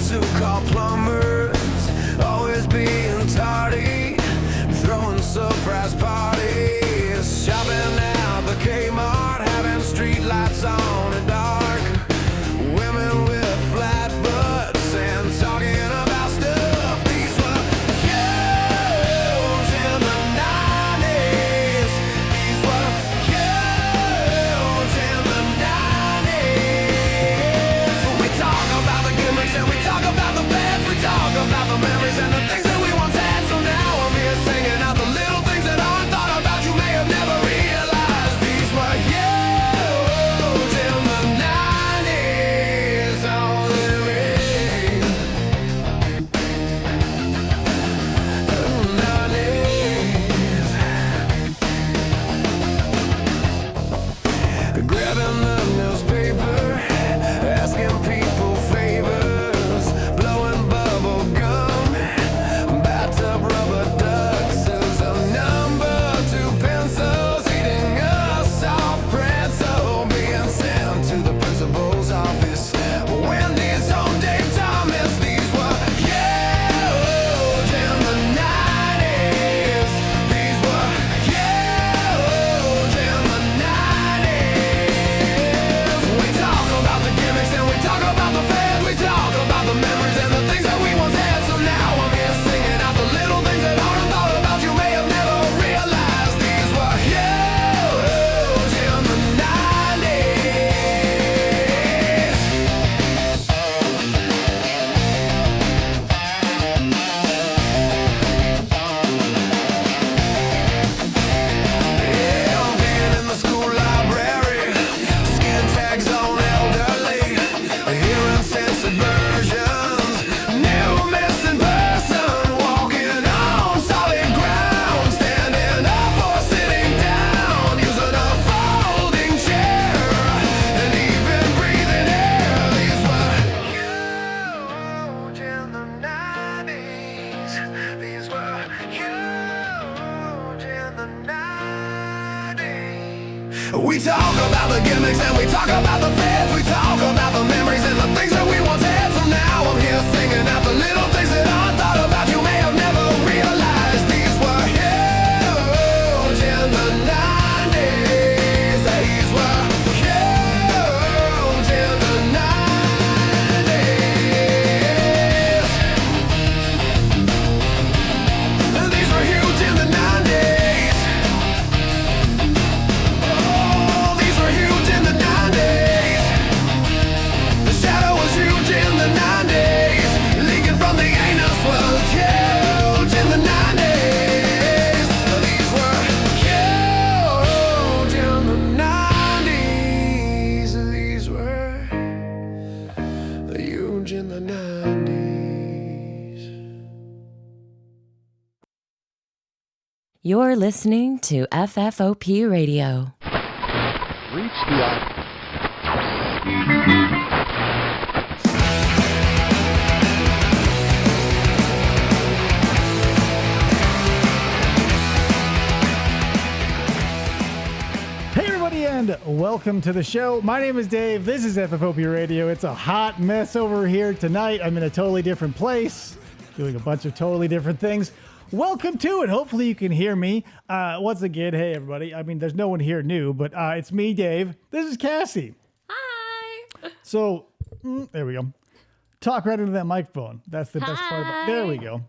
To call plumbers, always being tardy, throwing surprise parties, shopping at the Kmart, having street lights on in dark, women with flat butts and talking about stuff. These were huge in the 90s. These were huge in the 90s. We talk about the gimmicks and we talk about the fads, we talk about the memories and the things that we once had. So now I'm here singing out the little things that aren't thought about, you may have never realized. These were huge in the 90s. Oh, living 90s. Grabbing the newspaper, asking people favors, blowing bubble gum, bathtub rubber ducks, as a number 2 pencils, eating a soft pretzel, being sent to the principal's office. Wendy's home Dave Thomas. These were huge in the 90s. These were huge in the 90s. We talk about the gimmicks and we talk about the fads, we talk about the memories and the things that we once had. So now I'm here singing out the little things that aren't thought about, you may have never realized. These were huge in the 90s. Yeah, being in the school library, skin tags on elderly, hearing censored versions, new missing person, walking on solid ground, standing up or sitting down, using a folding chair, and even breathing air. These were huge in the 90s. These were huge in the 90s. We talk about the gimmicks and we talk about the fads, we talk about the memories and the things that we once had. So now I'm here singing out the little things that aren't thought about, you may have never realized. These were huge in the 90s. These were huge in the 90s. These were huge in the 90s. Oh, these were huge in the 90s. The shadow was huge in the 90s. Leaking from the anus was huge in the 90s. These were huge in the 90s. These were huge in the 90s. You're listening to FFOP Radio. Reach the Hey everybody and welcome to the show. My name is Dave. This is FFOP Radio. It's a hot mess over here tonight. I'm in a totally different place, doing a bunch of totally different things. Welcome to it. Hopefully you can hear me. Once again, hey everybody. I mean, there's no one here new, but it's me, Dave. This is Cassie. Hi. So, there we go. Talk right into that microphone. That's the best part about it. There we go.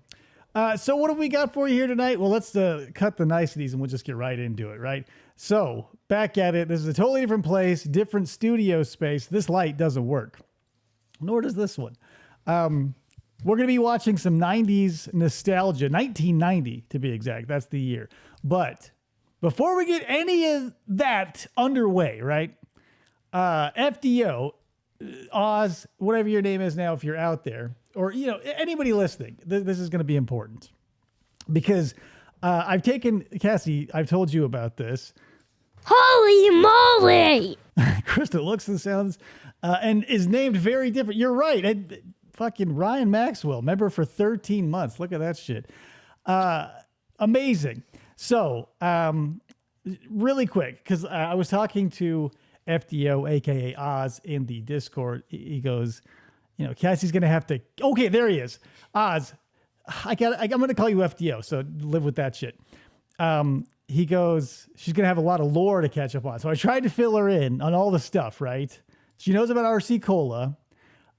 So what have we got for you here tonight? Well, let's cut the niceties and we'll just get right into it, right? So, back at it. This is a totally different place, different studio space. This light doesn't work, nor does this one. We're going to be watching some 90s nostalgia, 1990 to be exact. That's the year. But before we get any of that underway, right? FDO, Oz, whatever your name is now, if you're out there, or, you know, anybody listening, this is going to be important because I've taken Cassie. I've told you about this. Holy moly! Krista looks and sounds and is named very different. You're right. Fucking Ryan Maxwell, member for 13 months. Look at that shit. Amazing. So, really quick, because I was talking to FDO, aka Oz, in the Discord. He goes, Cassie's gonna have to. Okay, there he is. Oz, I'm gonna call you FDO. So live with that shit. He goes, she's going to have a lot of lore to catch up on. So I tried to fill her in on all the stuff, right? She knows about RC Cola.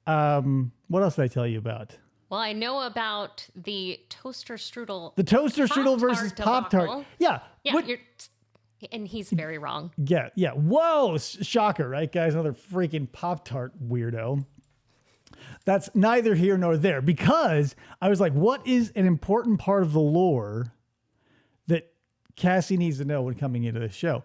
What else did I tell you about? Well, I know about the toaster strudel. The toaster strudel versus Pop-Tart. Yeah. Yeah, and he's very wrong. Yeah. Whoa, shocker, right, guys? Another freaking Pop-Tart weirdo. That's neither here nor there, because I was like, what is an important part of the lore that Cassie needs to know when coming into the show?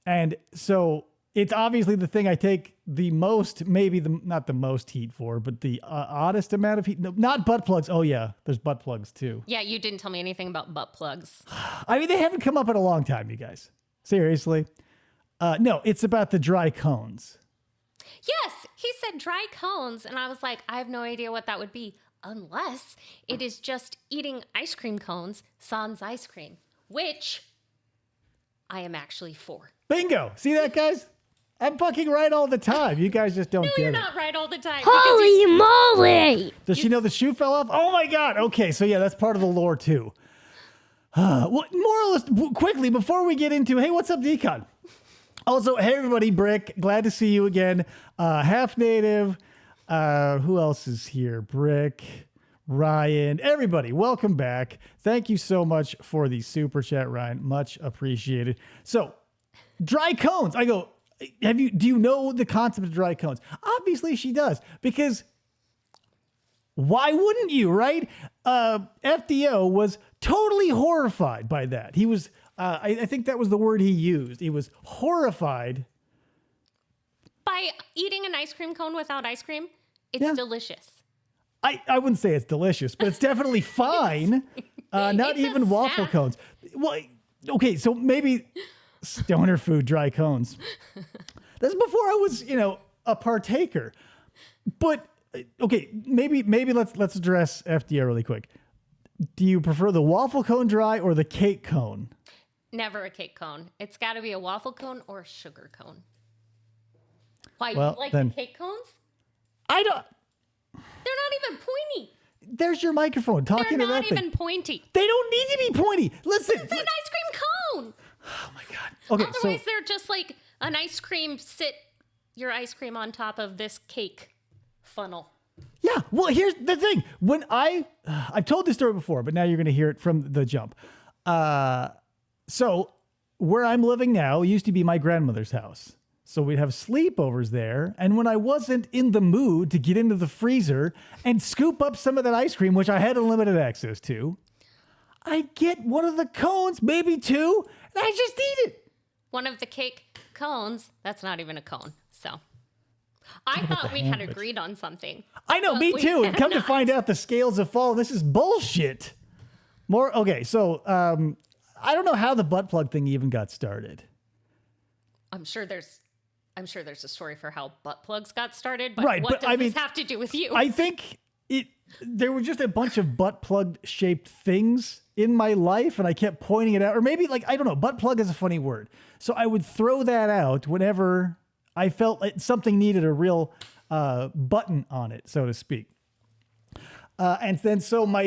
And so it's obviously the thing I take the most, maybe not the most heat for, but the oddest amount of heat. No, not butt plugs. Oh yeah, there's butt plugs too. Yeah, you didn't tell me anything about butt plugs. I mean, they haven't come up in a long time, you guys. Seriously. No, it's about the dry cones. Yes, he said dry cones, and I was like, I have no idea what that would be, unless it is just eating ice cream cones, sans ice cream, which I am actually for. Bingo. See that, guys? I'm fucking right all the time. You guys just don't No, get you're it. not right all the time. Holy moly! Does she know the shoe fell off? Oh my God. Okay, so yeah, that's part of the lore too. Well, more or less, quickly, before we get into, hey, what's up, Decon? Also, hey, everybody, Brick, glad to see you again. Half Native, who else is here? Brick, Ryan, everybody, welcome back. Thank you so much for the super chat, Ryan. Much appreciated. So, dry cones. I go, do you know the concept of dry cones? Obviously she does, because why wouldn't you, right? FDO was totally horrified by that. He was, I think that was the word he used. He was horrified. By eating an ice cream cone without ice cream, it's delicious. I wouldn't say it's delicious, but it's definitely fine. Not It's a even waffle snack. cones. Well, okay, so maybe stoner food, dry cones. That's before I was, a partaker. But okay, maybe let's address FDR really quick. Do you prefer the waffle cone dry or the cake cone? Never a cake cone. It's got to be a waffle cone or a sugar cone. Why, Well, you like then- the cake cones? I don't. They're not even pointy. There's your microphone talking They're to not that thing. even pointy. They don't need to be pointy. Listen. It's an ice cream cone. Oh my God. Okay, Otherwise, they're just like an ice cream. Sit your ice cream on top of this cake funnel. Yeah, well, here's the thing. When I've told this story before, but now you're going to hear it from the jump. So where I'm living now used to be my grandmother's house. So we'd have sleepovers there. And when I wasn't in the mood to get into the freezer and scoop up some of that ice cream, which I had unlimited access to, I'd get one of the cones, maybe two, and I just eat it. One of the cake cones. That's not even a cone. So I thought we had agreed on something. I know, But me we too. And come to cannot. find out the scales have fallen. This is bullshit. Okay, so I don't know how the butt plug thing even got started. I'm sure there's a story for how butt plugs got started, but Right, what but does I this mean, have to do with you? I think there were just a bunch of butt plug shaped things in my life, and I kept pointing it out. Or maybe, I don't know, butt plug is a funny word. So I would throw that out whenever I felt like something needed a real button on it, so to speak. And then so my,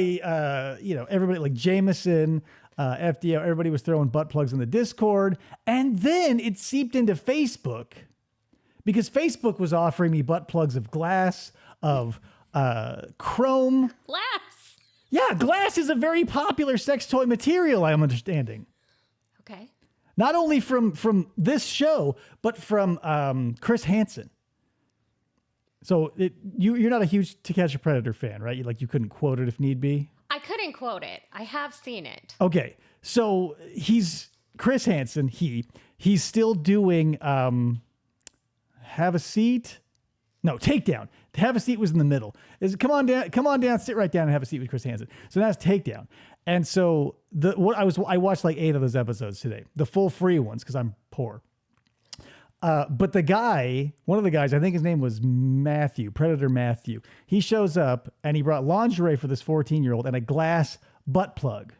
everybody like Jameson, FDO, everybody was throwing butt plugs in the Discord. And then it seeped into Facebook because Facebook was offering me butt plugs of glass, of chrome. Glass. Yeah, glass is a very popular sex toy material, I'm understanding. Okay. Not only from this show, but from Chris Hansen. So you're not a huge To Catch a Predator fan, right? You couldn't quote it if need be. I couldn't quote it. I have seen it. Okay, so Chris Hansen. He's still doing Have a Seat. No, Takedown. Have a Seat was in the middle. Come on down, sit right down and have a seat with Chris Hansen. So that's Takedown. And so I watched like 8 of those episodes today, the full free ones, because I'm poor. But one of the guys, I think his name was Matthew, Predator Matthew. He shows up and he brought lingerie for this 14-year-old and a glass butt plug.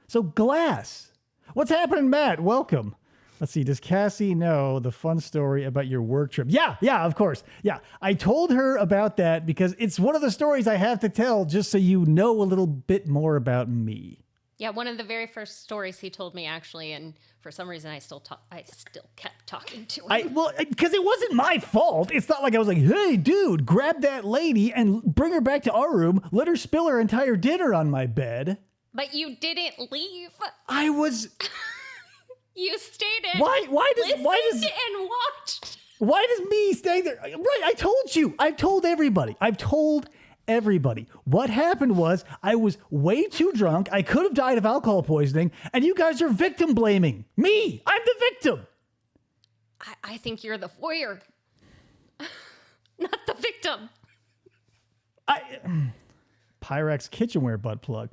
So glass. What's happening, Matt? Welcome. Let's see. Does Cassie know the fun story about your work trip? Yeah, of course. Yeah. I told her about that because it's one of the stories I have to tell just so you know a little bit more about me. Yeah, one of the very first stories he told me, actually, and for some reason I still kept talking to him. Because it wasn't my fault. It's not like I was like, hey, dude, grab that lady and bring her back to our room. Let her spill her entire dinner on my bed. But you didn't leave. I was... You stayed in. Why does and watched. Why does me staying there? Right, I told you. I've told everybody. What happened was I was way too drunk. I could have died of alcohol poisoning, and you guys are victim blaming me. I'm the victim. I think you're the voyeur, not the victim. Pyrex kitchenware butt plug.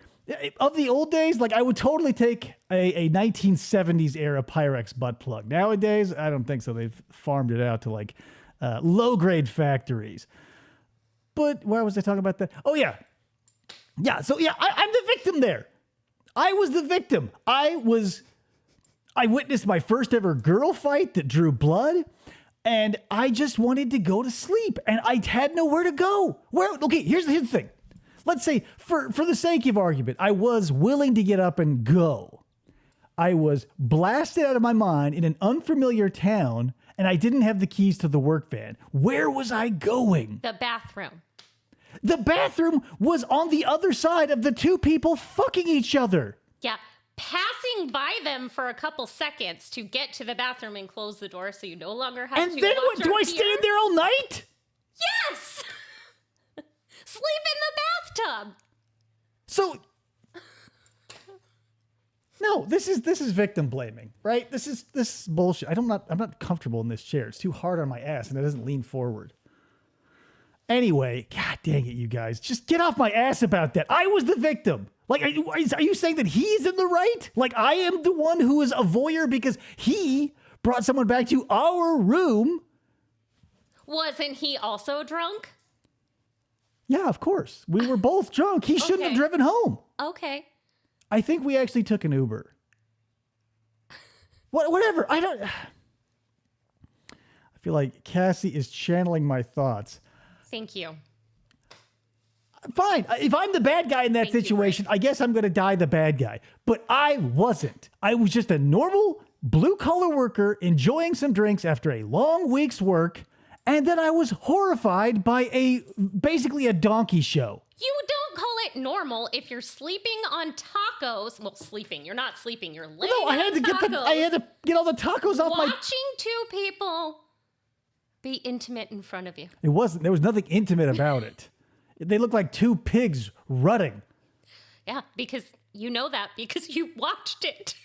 Of the old days, like I would totally take a 1970s era Pyrex butt plug. Nowadays, I don't think so. They've farmed it out to like low grade factories. But why was I talking about that? Oh yeah. So I'm the victim there. I was the victim. I witnessed my first ever girl fight that drew blood. And I just wanted to go to sleep. And I had nowhere to go. Okay, here's the thing. Let's say, for the sake of argument, I was willing to get up and go. I was blasted out of my mind in an unfamiliar town, and I didn't have the keys to the work van. Where was I going? The bathroom. The bathroom was on the other side of the two people fucking each other. Yeah, passing by them for a couple seconds to get to the bathroom and close the door so you no longer have to And then what? Do I stand there all night? Yes! Sleep in the bathtub. So, no, this is victim blaming, right? This is bullshit. I'm not comfortable in this chair. It's too hard on my ass, and it doesn't lean forward. Anyway, god dang it, you guys, just get off my ass about that. I was the victim. Like, are you saying that he's in the right? Like, I am the one who is a voyeur because he brought someone back to our room. Wasn't he also drunk? Yeah, of course. We were both drunk. He shouldn't have driven home. Okay. I think we actually took an Uber. Whatever. I feel like Cassie is channeling my thoughts. Thank you. Fine. If I'm the bad guy in that situation, I guess I'm going to die the bad guy. But I wasn't. I was just a normal blue-collar worker enjoying some drinks after a long week's work. And then I was horrified by basically a donkey show. You don't call it normal if you're sleeping on tacos. Well, sleeping. You're not sleeping. You're laying I had to get all the tacos off my... Watching two people be intimate in front of you. There was nothing intimate about it. They looked like two pigs rutting. Yeah, because you know that because you watched it.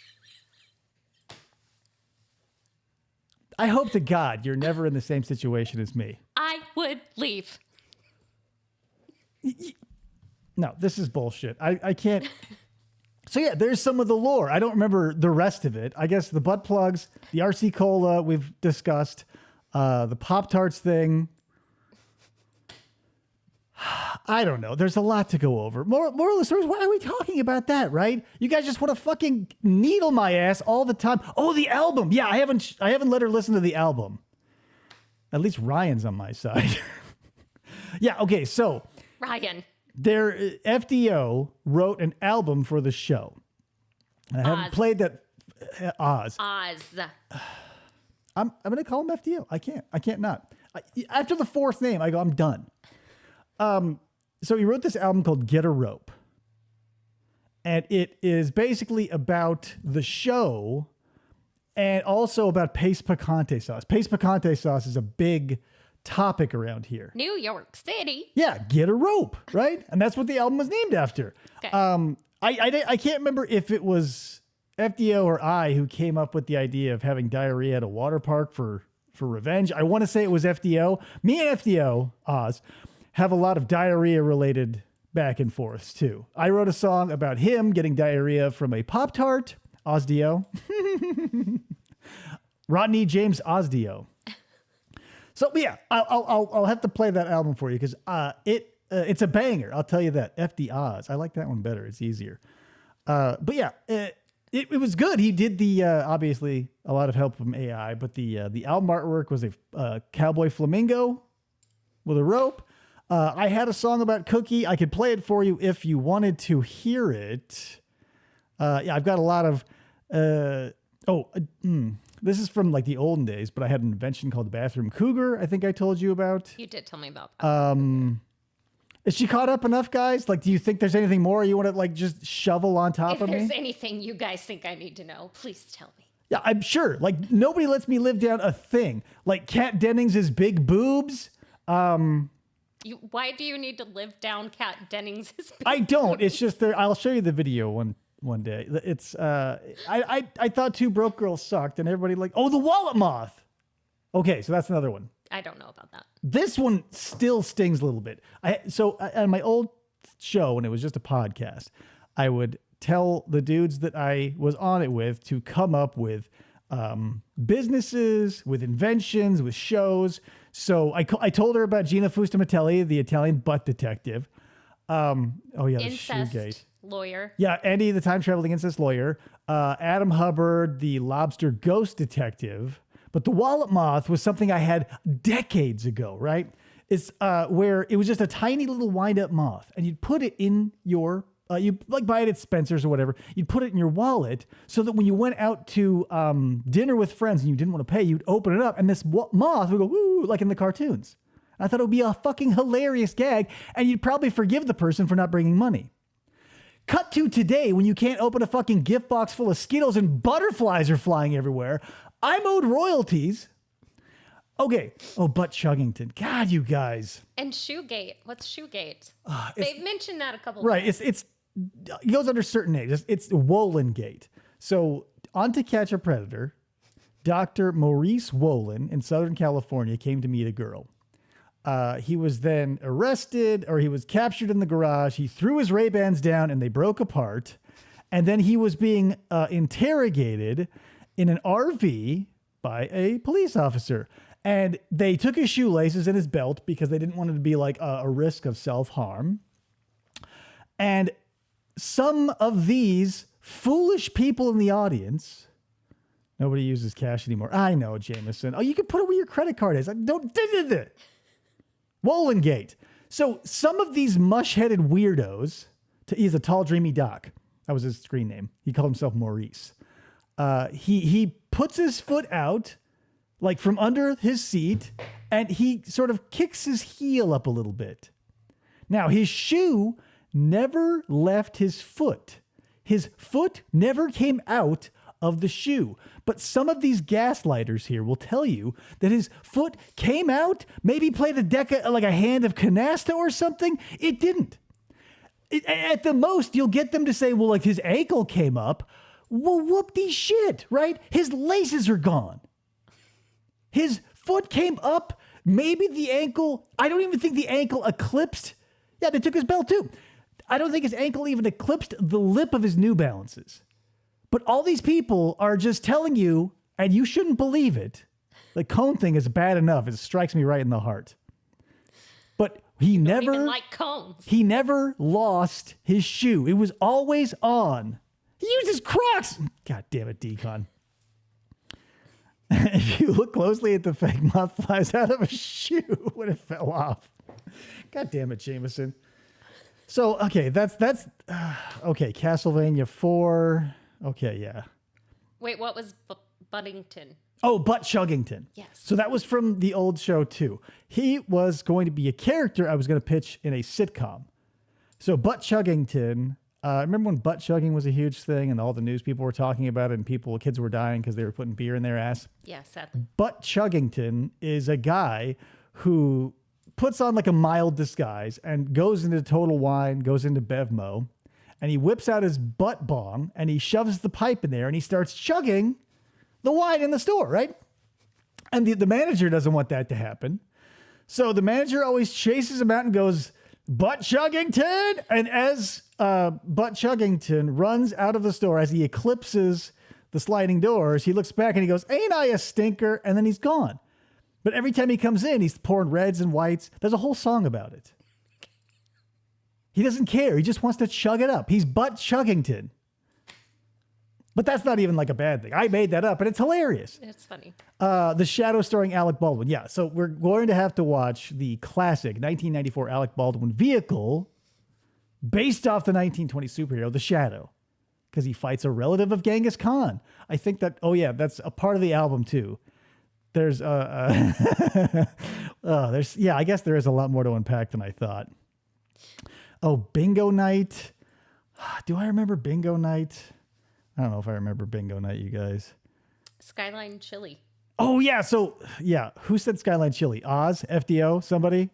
I hope to God you're never in the same situation as me. I would leave. No, this is bullshit. I can't. So yeah, there's some of the lore. I don't remember the rest of it. I guess the butt plugs, the RC Cola we've discussed, the Pop-Tarts thing. I don't know. There's a lot to go over. Moral of the story is, why are we talking about that, right? You guys just want to fucking needle my ass all the time. Oh, the album. Yeah, I haven't let her listen to the album. At least Ryan's on my side. Yeah, okay, so Ryan. Their FDO wrote an album for the show. And I haven't played that. Oz. I'm going to call him FDO. I can't not. After the fourth name, I go, I'm done. So he wrote this album called Get a Rope. And it is basically about the show and also about Pace Picante sauce. Pace Picante sauce is a big topic around here. New York City. Yeah, Get a Rope, right? And that's what the album was named after. Okay. I can't remember if it was FDO or I who came up with the idea of having diarrhea at a water park for revenge. I want to say it was FDO. Me and FDO, Oz, have a lot of diarrhea-related back and forths too. I wrote a song about him getting diarrhea from a Pop-Tart, Osdio. Rodney James Osdio. So yeah, I'll have to play that album for you because it's a banger. I'll tell you that. FD Oz. I like that one better. It's easier. But yeah, it was good. He did the obviously a lot of help from AI, but the album artwork was a cowboy flamingo with a rope. I had a song about Cookie. I could play it for you if you wanted to hear it. Yeah, I've got a lot of. This is from like the olden days, but I had an invention called the bathroom cougar. I think I told you about. You did tell me about that. Is she caught up enough, guys? Like, do you think there's anything more you want to like just shovel on top of me? If there's anything you guys think I need to know, please tell me. Yeah, I'm sure. Like, nobody lets me live down a thing. Like Kat Dennings' big boobs. Why do you need to live down Kat Dennings' I don't. It's just there. I'll show you the video one day. It's I thought Two Broke Girls sucked, and everybody like, oh, the wallet moth. Okay, so that's another one. I don't know about that. This one still stings a little bit. So on my old show, when it was just a podcast, I would tell the dudes that I was on it with to come up with businesses, with inventions, with shows. So I told her about Gina Fustamatelli, the Italian butt detective. The Incest Shoegate. lawyer. Yeah, Andy, the time traveling incest lawyer. Adam Hubbard, the lobster ghost detective. But the wallet moth was something I had decades ago, right? It's where it was just a tiny little wind-up moth, and you'd put it in your, you like buy it at Spencer's or whatever. You'd put it in your wallet so that when you went out to dinner with friends and you didn't want to pay, you'd open it up, and this moth would go woo, like in the cartoons. I thought it would be a fucking hilarious gag, and you'd probably forgive the person for not bringing money. Cut to today when you can't open a fucking gift box full of Skittles and butterflies are flying everywhere. I'm owed royalties. Okay. Oh, Butt Chuggington. God, you guys. And Shoegate. What's Shoegate? They've mentioned that a couple right. times. It goes under certain names. It's Wolin-gate. So on To Catch a Predator, Dr. Maurice Wolin in Southern California came to meet a girl. He was then arrested, or he was captured in the garage. He threw his Ray-Bans down and they broke apart. And then he was being interrogated in an RV by a police officer. And they took his shoelaces and his belt because they didn't want it to be like a risk of self-harm. And some of these foolish people in the audience, nobody uses cash anymore. I know, Jameson. Oh, you can put it where your credit card is. Wolin-gate. So some of these mush-headed weirdos, he's a tall, dreamy doc. That was his screen name. He called himself Maurice. He puts his foot out, like from under his seat, and he sort of kicks his heel up a little bit. Now, his shoe never left his foot. His foot never came out of the shoe. But some of these gaslighters here will tell you that his foot came out, maybe played a deck, like a hand of canasta or something. It didn't. At the most, you'll get them to say, well, like his ankle came up. Well, whoop-de shit, right? His laces are gone. His foot came up. Maybe the ankle, I don't even think the ankle eclipsed. Yeah, they took his belt too. I don't think his ankle even eclipsed the lip of his New Balances. But all these people are just telling you, and you shouldn't believe it. The cone thing is bad enough. It strikes me right in the heart. But he never even like cones. He never lost his shoe. It was always on. He uses Crocs. God damn it, Decon. If you look closely at the fake moth flies out of a shoe when it fell off. God damn it, Jameson. So, okay, that's okay, Castlevania 4. Okay, yeah. Wait, what was Buddington? Oh, Butt Chuggington. Yes. So that was from the old show, too. He was going to be a character I was going to pitch in a sitcom. So Butt Chuggington, remember when butt chugging was a huge thing and all the news people were talking about it and kids were dying because they were putting beer in their ass? Yeah, sadly. Butt Chuggington is a guy who puts on like a mild disguise and goes into Total Wine, goes into Bevmo, and he whips out his butt bong and he shoves the pipe in there and he starts chugging the wine in the store, right? And the manager doesn't want that to happen. So the manager always chases him out and goes, Butt Chuggington. And as Butt Chuggington runs out of the store, as he eclipses the sliding doors, he looks back and he goes, "Ain't I a stinker?" And then he's gone. But every time he comes in, he's pouring reds and whites. There's a whole song about it. He doesn't care. He just wants to chug it up. He's Butt Chuggington. But that's not even like a bad thing. I made that up, and it's hilarious. It's funny. The Shadow starring Alec Baldwin. Yeah, so we're going to have to watch the classic 1994 Alec Baldwin vehicle based off the 1920 superhero, The Shadow, because he fights a relative of Genghis Khan. I think that, oh yeah, that's a part of the album too. There's, I guess there is a lot more to unpack than I thought. Oh, Bingo Night. Do I remember Bingo Night? I don't know if I remember Bingo Night, you guys. Skyline Chili. Oh, yeah. So, yeah. Who said Skyline Chili? Oz? FDO? Somebody?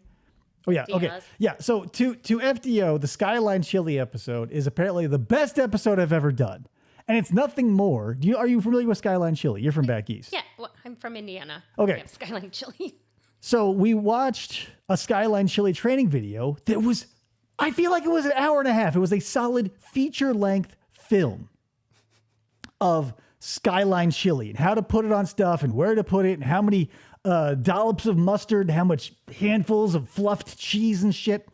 Oh, yeah. Okay. Oz. Yeah. So, to FDO, the Skyline Chili episode is apparently the best episode I've ever done. And it's nothing more. Are you familiar with Skyline Chili? You're from back east. Yeah, well, I'm from Indiana. Okay. We have Skyline Chili. So, we watched a Skyline Chili training video that was, I feel like it was an hour and a half. It was a solid feature-length film of Skyline Chili and how to put it on stuff and where to put it and how many dollops of mustard, how much handfuls of fluffed cheese and shit.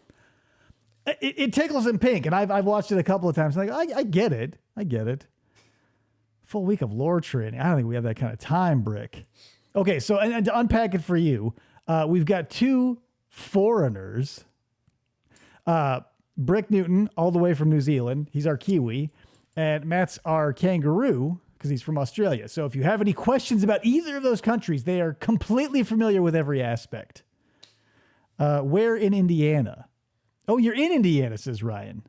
It tickles in pink, and I've watched it a couple of times. Like, I get it. I get it. Full week of lore training. I don't think we have that kind of time, Brick. Okay, so and to unpack it for you, we've got two foreigners. Brick Newton, all the way from New Zealand. He's our Kiwi. And Matt's our kangaroo because he's from Australia. So if you have any questions about either of those countries, they are completely familiar with every aspect. Where in Indiana? Oh, you're in Indiana, says Ryan.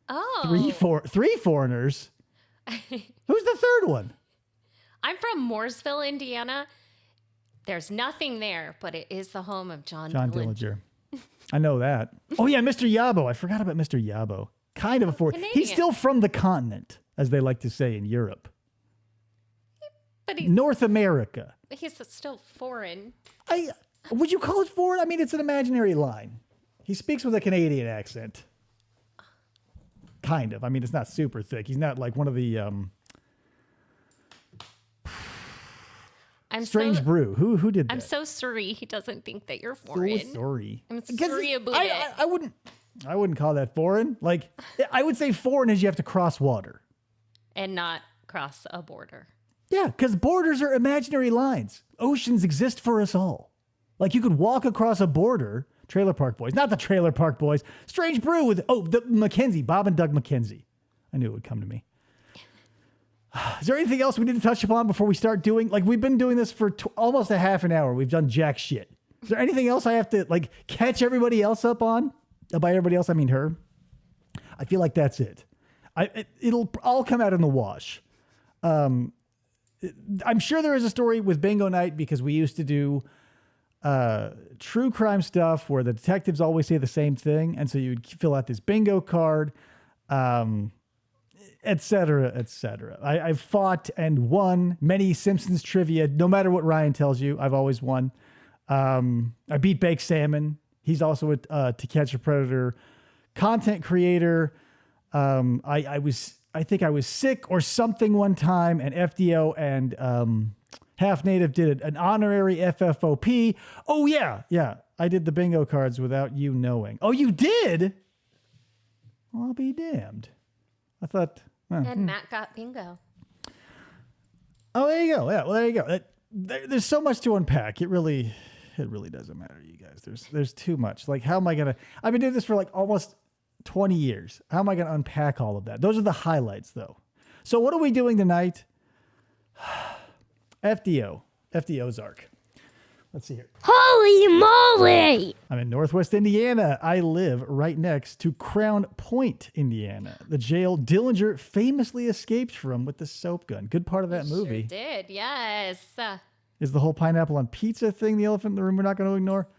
Oh. Three foreigners. Who's the third one? I'm from Mooresville, Indiana. There's nothing there, but it is the home of John Dillinger. I know that. Oh, yeah, Mr. Yabo. I forgot about Mr. Yabo. Kind of a foreign. Canadian. He's still from the continent, as they like to say in Europe. But North America. he's still foreign. Would you call it foreign? I mean, it's an imaginary line. He speaks with a Canadian accent. Kind of. I mean, it's not super thick. He's not like one of the Strange Brew. Who did that? I'm so sorry he doesn't think that you're foreign. So sorry. I'm sorry about it. I wouldn't call that foreign. Like, I would say foreign is you have to cross water. And not cross a border. Yeah, because borders are imaginary lines. Oceans exist for us all. Like, you could walk across a border. Trailer Park Boys. Not the Trailer Park Boys. Strange Brew with, the Mackenzie. Bob and Doug Mackenzie. I knew it would come to me. Is there anything else we need to touch upon before we start doing? Like, we've been doing this for almost a half an hour. We've done jack shit. Is there anything else I have to, like, catch everybody else up on? By everybody else, I mean her. I feel like that's it. It'll all come out in the wash. I'm sure there is a story with Bingo Night because we used to do true crime stuff where the detectives always say the same thing. And so you'd fill out this bingo card, et cetera, et cetera. I've fought and won many Simpsons trivia. No matter what Ryan tells you, I've always won. I beat Baked Salmon. He's also a To Catch a Predator content creator. I think I was sick or something one time, and FDO and Half Native did an honorary FFOP. Oh, yeah. I did the bingo cards without you knowing. Oh, you did? Well, I'll be damned. I thought... And Matt got bingo. Oh, there you go. Yeah, well, there you go. There's so much to unpack. It really doesn't matter, you guys. There's too much. Like, how am I going to... I've been doing this for like almost 20 years. How am I going to unpack all of that? Those are the highlights, though. So what are we doing tonight? FDO Ozark. Let's see here. Holy moly! I'm in Northwest Indiana. I live right next to Crown Point, Indiana, the jail Dillinger famously escaped from with the soap gun. Good part of that movie. Sure did, yes. Is the whole pineapple on pizza thing the elephant in the room we're not going to ignore?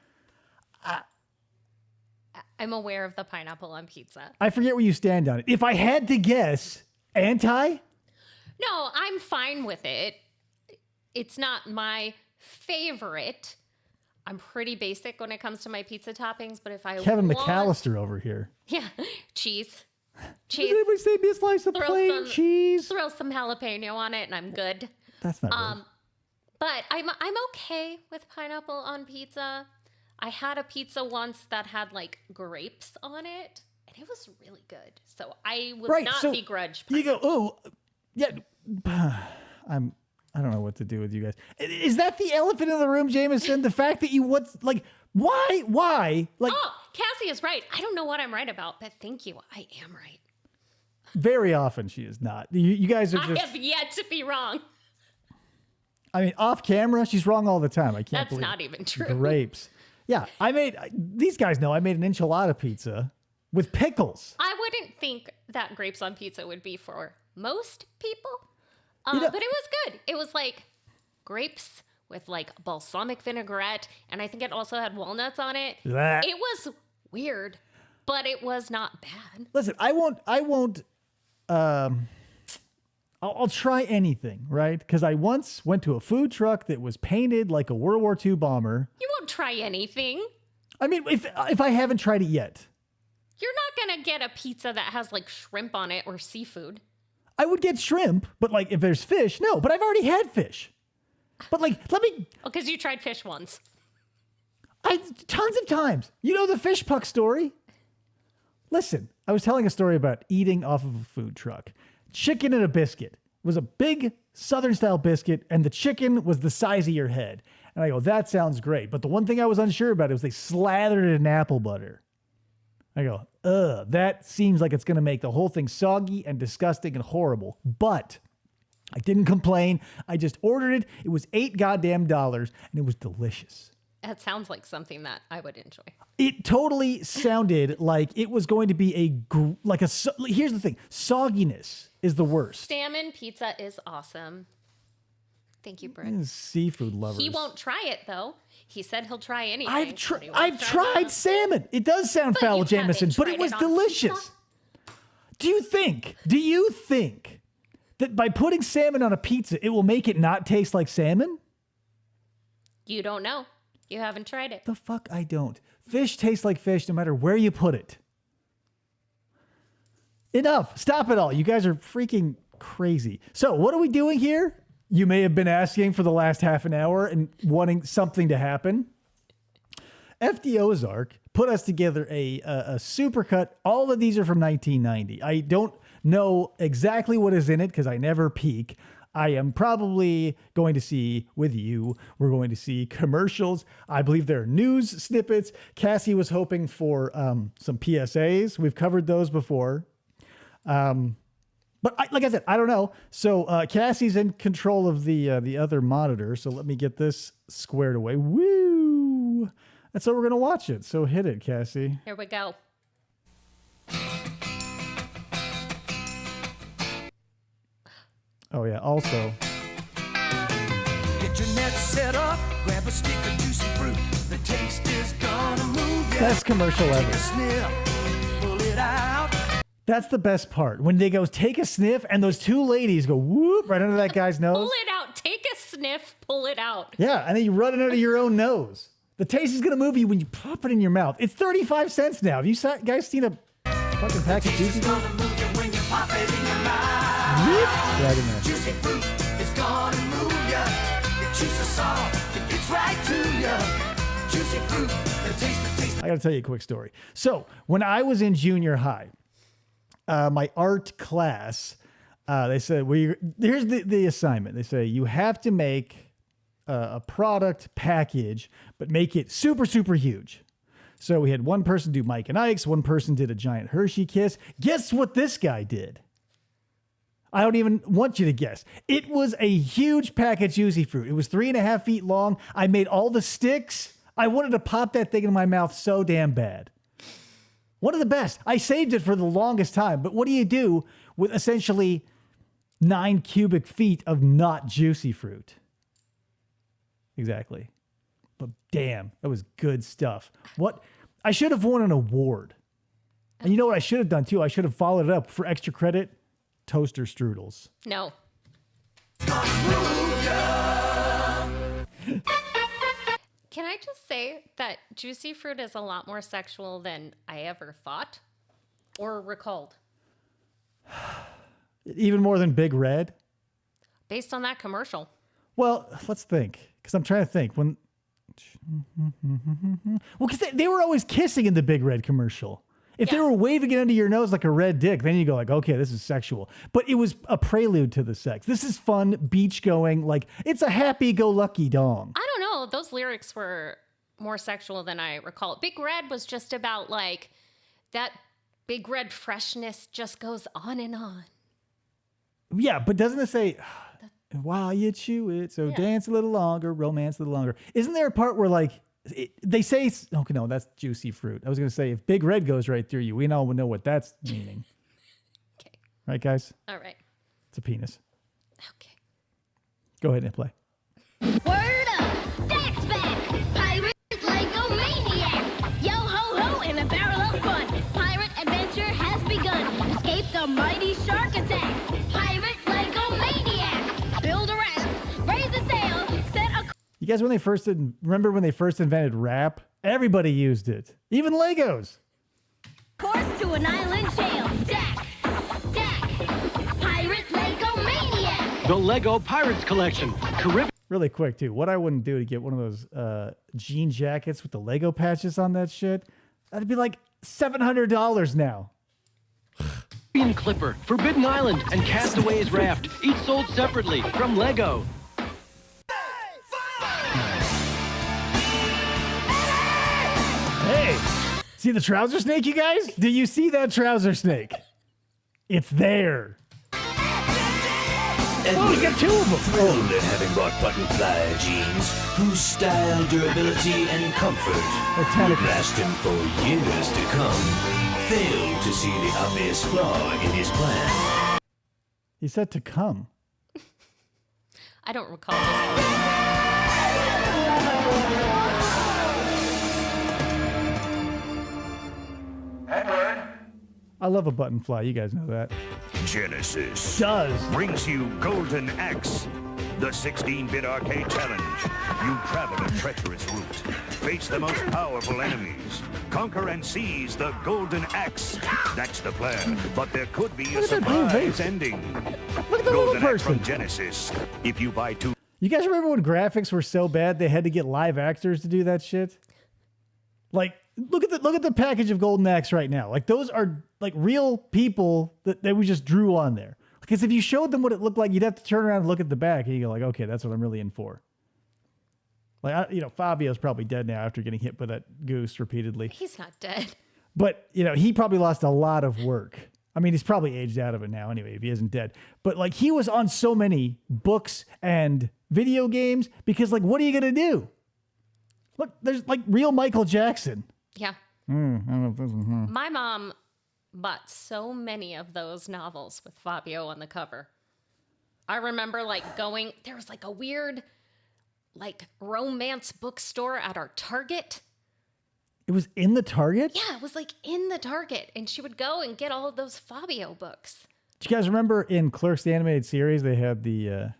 I'm aware of the pineapple on pizza. I forget where you stand on it. If I had to guess, anti? No, I'm fine with it. It's not my favorite. I'm pretty basic when it comes to my pizza toppings, but if I Kevin want, McAllister over here. yeah, cheese, Does anybody say me a slice of plain cheese? throw some jalapeno on it, and I'm good. That's not right. But I'm okay with pineapple on pizza. I had a pizza once that had like grapes on it, and it was really good. So I would not begrudge You pineapple. go, oh, yeah. I don't know what to do with you guys. Is that the elephant in the room, Jameson? The fact that you why? Like, Oh, Cassie is right. I don't know what I'm right about, but thank you. I am right. very often she is not. You guys are I just. have yet to be wrong. I mean, off camera, she's wrong all the time. I can't That's believe not even true. grapes. Yeah, these guys know I made an enchilada pizza with pickles. I wouldn't think that grapes on pizza would be for most people, You know- but it was good. It was like grapes with like balsamic vinaigrette, and I think it also had walnuts on it. Blech. It was weird, but it was not bad. Listen, I won't. I'll try anything, right? Because I once went to a food truck that was painted like a World War II bomber. You won't try anything. I mean, if I haven't tried it yet, You're not gonna get a pizza that has like shrimp on it or seafood. I would get shrimp. But like, if there's fish, no. But I've already had fish. But like, Because you tried fish once. tons of times. You know the fish puck story? Listen, I was telling a story about eating off of a food truck. Chicken and a biscuit. It was a big Southern style biscuit, and the chicken was the size of your head. And I go, that sounds great. But the one thing I was unsure about was they slathered it in apple butter. I go, that seems like it's going to make the whole thing soggy and disgusting and horrible. But I didn't complain. I just ordered it. It was $8 goddamn, and it was delicious. That sounds like something that I would enjoy. It totally sounded like it was going to be here's the thing. Sogginess is the worst. Salmon pizza is awesome. Thank you, Britt. Seafood lovers. He won't try it though. He said he'll try anything. I've but he won't tried try that. salmon. It does sound But foul, you Jameson, haven't but it tried was it on delicious. pizza? Do you think that by putting salmon on a pizza, it will make it not taste like salmon? You don't know. You haven't tried it. The fuck I don't. Fish tastes like fish no matter where you put it. Enough. Stop it all. You guys are freaking crazy. So what are we doing here? You may have been asking for the last half an hour and wanting something to happen. FD Ozark put us together a supercut. All of these are from 1990. I don't know exactly what is in it because I never peek. I am probably going to see with you. We're going to see commercials. I believe there are news snippets. Cassie was hoping for some PSAs. We've covered those before. But like I said, I don't know. So Cassie's in control of the other monitor. So let me get this squared away. Woo! That's how we're going to watch it. So hit it, Cassie. Here we go. Oh, yeah. Also, Get your net set up, grab a stick of juicy fruit. The taste is gonna move ya. best commercial Take a ever. sniff, pull it out. That's the best part. When they go, take a sniff, and those two ladies go whoop right under that guy's nose. Pull it out. Take a sniff. Pull it out. Yeah, and then you run it under your own nose. The taste is going to move you when you pop it in your mouth. It's 35 cents now. Have you guys seen a fucking pack of Taste juicy is fruit? gonna move ya when you pop it in your mouth. Right in there. Juicy fruit is gonna move ya. Your juice is soft, it gets right to ya. Juicy fruit, the taste. I got to tell you a quick story. So when I was in junior high, my art class, they said, here's the assignment. They say you have to make a product package, but make it super, super huge. So we had one person do Mike and Ike's, one person did a giant Hershey Kiss. Guess what this guy did? I don't even want you to guess. It was a huge pack of juicy fruit. It was 3.5 feet long. I made all the sticks. I wanted to pop that thing in my mouth so damn bad. One of the best. I saved it for the longest time. But what do you do with essentially 9 cubic feet of not juicy fruit? Exactly. But damn, that was good stuff. What? I should have won an award. And you know what I should have done too? I should have followed it up for extra credit. Toaster strudels. No. Can I I just say that juicy fruit is a lot more sexual than I ever thought or recalled? Even more than Big Red? Based on that commercial. Well, let's think. Because I'm trying to think. Well, because they were always kissing in the Big Red commercial. If they were waving it under your nose like a red dick, then you go like, okay, this is sexual. But it was a prelude to the sex. This is fun, beach going, like it's a happy-go-lucky dong. I don't know. Those lyrics were more sexual than I recall. Big Red was just about like that Big Red freshness just goes on and on. Yeah, but doesn't it say, while you chew it, so dance a little longer, romance a little longer. Isn't there a part where like, they say, okay, no, that's juicy fruit. I was going to say, if Big Red goes right through you, we all know what that's meaning. Okay. Right, guys? All right. It's a penis. Okay. Go ahead and play. Word up! That's back! Pirate Lego Maniac! Yo ho ho in a barrel of fun! Pirate adventure has begun! Escape the mighty shark attack! Pirate Lego Maniac! Build a raft, raise a sail, set a You guys, remember when they first invented rap? Everybody used it. Even Legos. course to an island sail! Jack! Jack! Pirate Lego Maniac! The Lego Pirates Collection. Caribbean. Really quick, too. What I wouldn't do to get one of those jean jackets with the Lego patches on that shit, that'd be like $700 now. Clipper, Forbidden Island, and Castaway's Raft, each sold separately from Lego. Hey, see the trouser snake, you guys? Do you see that trouser snake? It's there. Oh, he's got two of them. Thrilled at having bought button-fly jeans, whose style, durability, and comfort They're would tentacles. last him for years to come, failed to see the obvious flaw in his plan. He said to come. I don't recall this. I love a button fly. You guys know that. Genesis Does. brings you Golden Axe, the 16-bit arcade challenge. You travel a treacherous route, face the most powerful enemies, conquer and seize the Golden Axe. That's the plan, but there could be a Look at that blue surprise vase. ending. Look at the little Golden Axe person. from Genesis. If you buy two You guys remember when graphics were so bad they had to get live actors to do that shit? Like, look at the package of Golden Axe right now. Like, those are like real people that we just drew on there. Because if you showed them what it looked like, you'd have to turn around and look at the back, and you go like, okay, that's what I'm really in for. Like, Fabio's probably dead now after getting hit by that goose repeatedly. He's not dead. But, he probably lost a lot of work. I mean, he's probably aged out of it now anyway, if he isn't dead. But, like, he was on so many books and video games because, like, what are you going to do? Look, there's, like, real Michael Jackson. Yeah. I don't know if this is, My mom bought so many of those novels with Fabio on the cover. I remember there was like a weird like romance bookstore at our Target. It was in the Target? Yeah, it was like in the Target, and she would go and get all of those Fabio books. Do you guys remember in Clerks, the animated series, they had the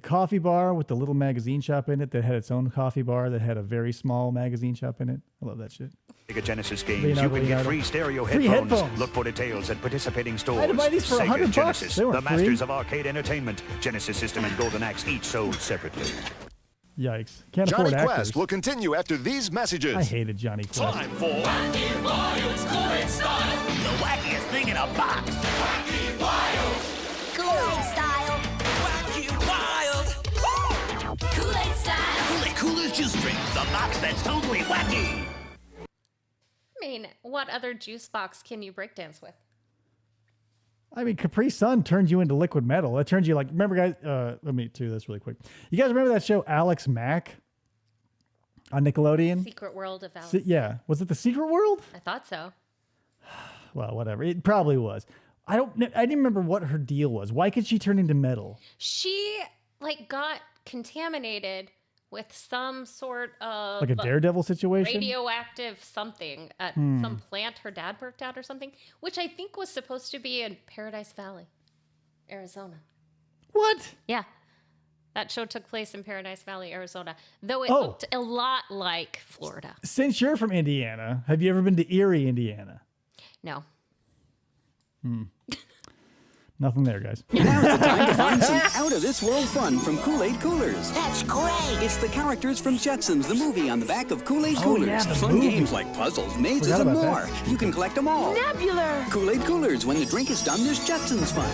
coffee bar with the little magazine shop in it that had its own coffee bar that had a very small magazine shop in it? I love that shit. Sega Genesis games, Leonardo, you can get Leonardo. free stereo Free headphones. headphones. Look for details at participating stores. I had to buy these for Sega $100. Genesis, They weren't the free. masters of arcade entertainment. Genesis System and Golden Axe, each sold separately. Yikes. Can't Johnny afford actors. Quest will continue after these messages. I hated Johnny Quest. Time for Wacky Wild's Kool-Aid style. The wackiest thing in a box. Wacky Wild. Kool-Aid style! Wacky Wild. Kool-Aid style! Kool-Aid Coolest juice drink. The box that's totally wacky. I mean, what other juice box can you breakdance with? I mean, Capri Sun turns you into liquid metal. That turns you like, remember guys, let me do this really quick. You guys remember that show Alex Mack on Nickelodeon? Secret World of Alice. Yeah. Was it The Secret World? I thought so. Well, whatever. It probably was. I didn't remember what her deal was. Why could she turn into metal? She got contaminated with some sort of Like a Daredevil situation? radioactive something at some plant her dad worked at or something, which I think was supposed to be in Paradise Valley, Arizona. What? Yeah. That show took place in Paradise Valley, Arizona, though it looked a lot like Florida. Since you're from Indiana, have you ever been to Erie, Indiana? No. Nothing there, guys. Now's the time to find some out-of-this-world fun from Kool-Aid Coolers. That's great. It's the characters from Jetsons, the movie, on the back of Kool-Aid Coolers. Yeah, the Fun movie. games like puzzles, mazes, Forgot and about more. that. You can collect them all. Nebular. Kool-Aid Coolers. When the drink is done, there's Jetsons fun.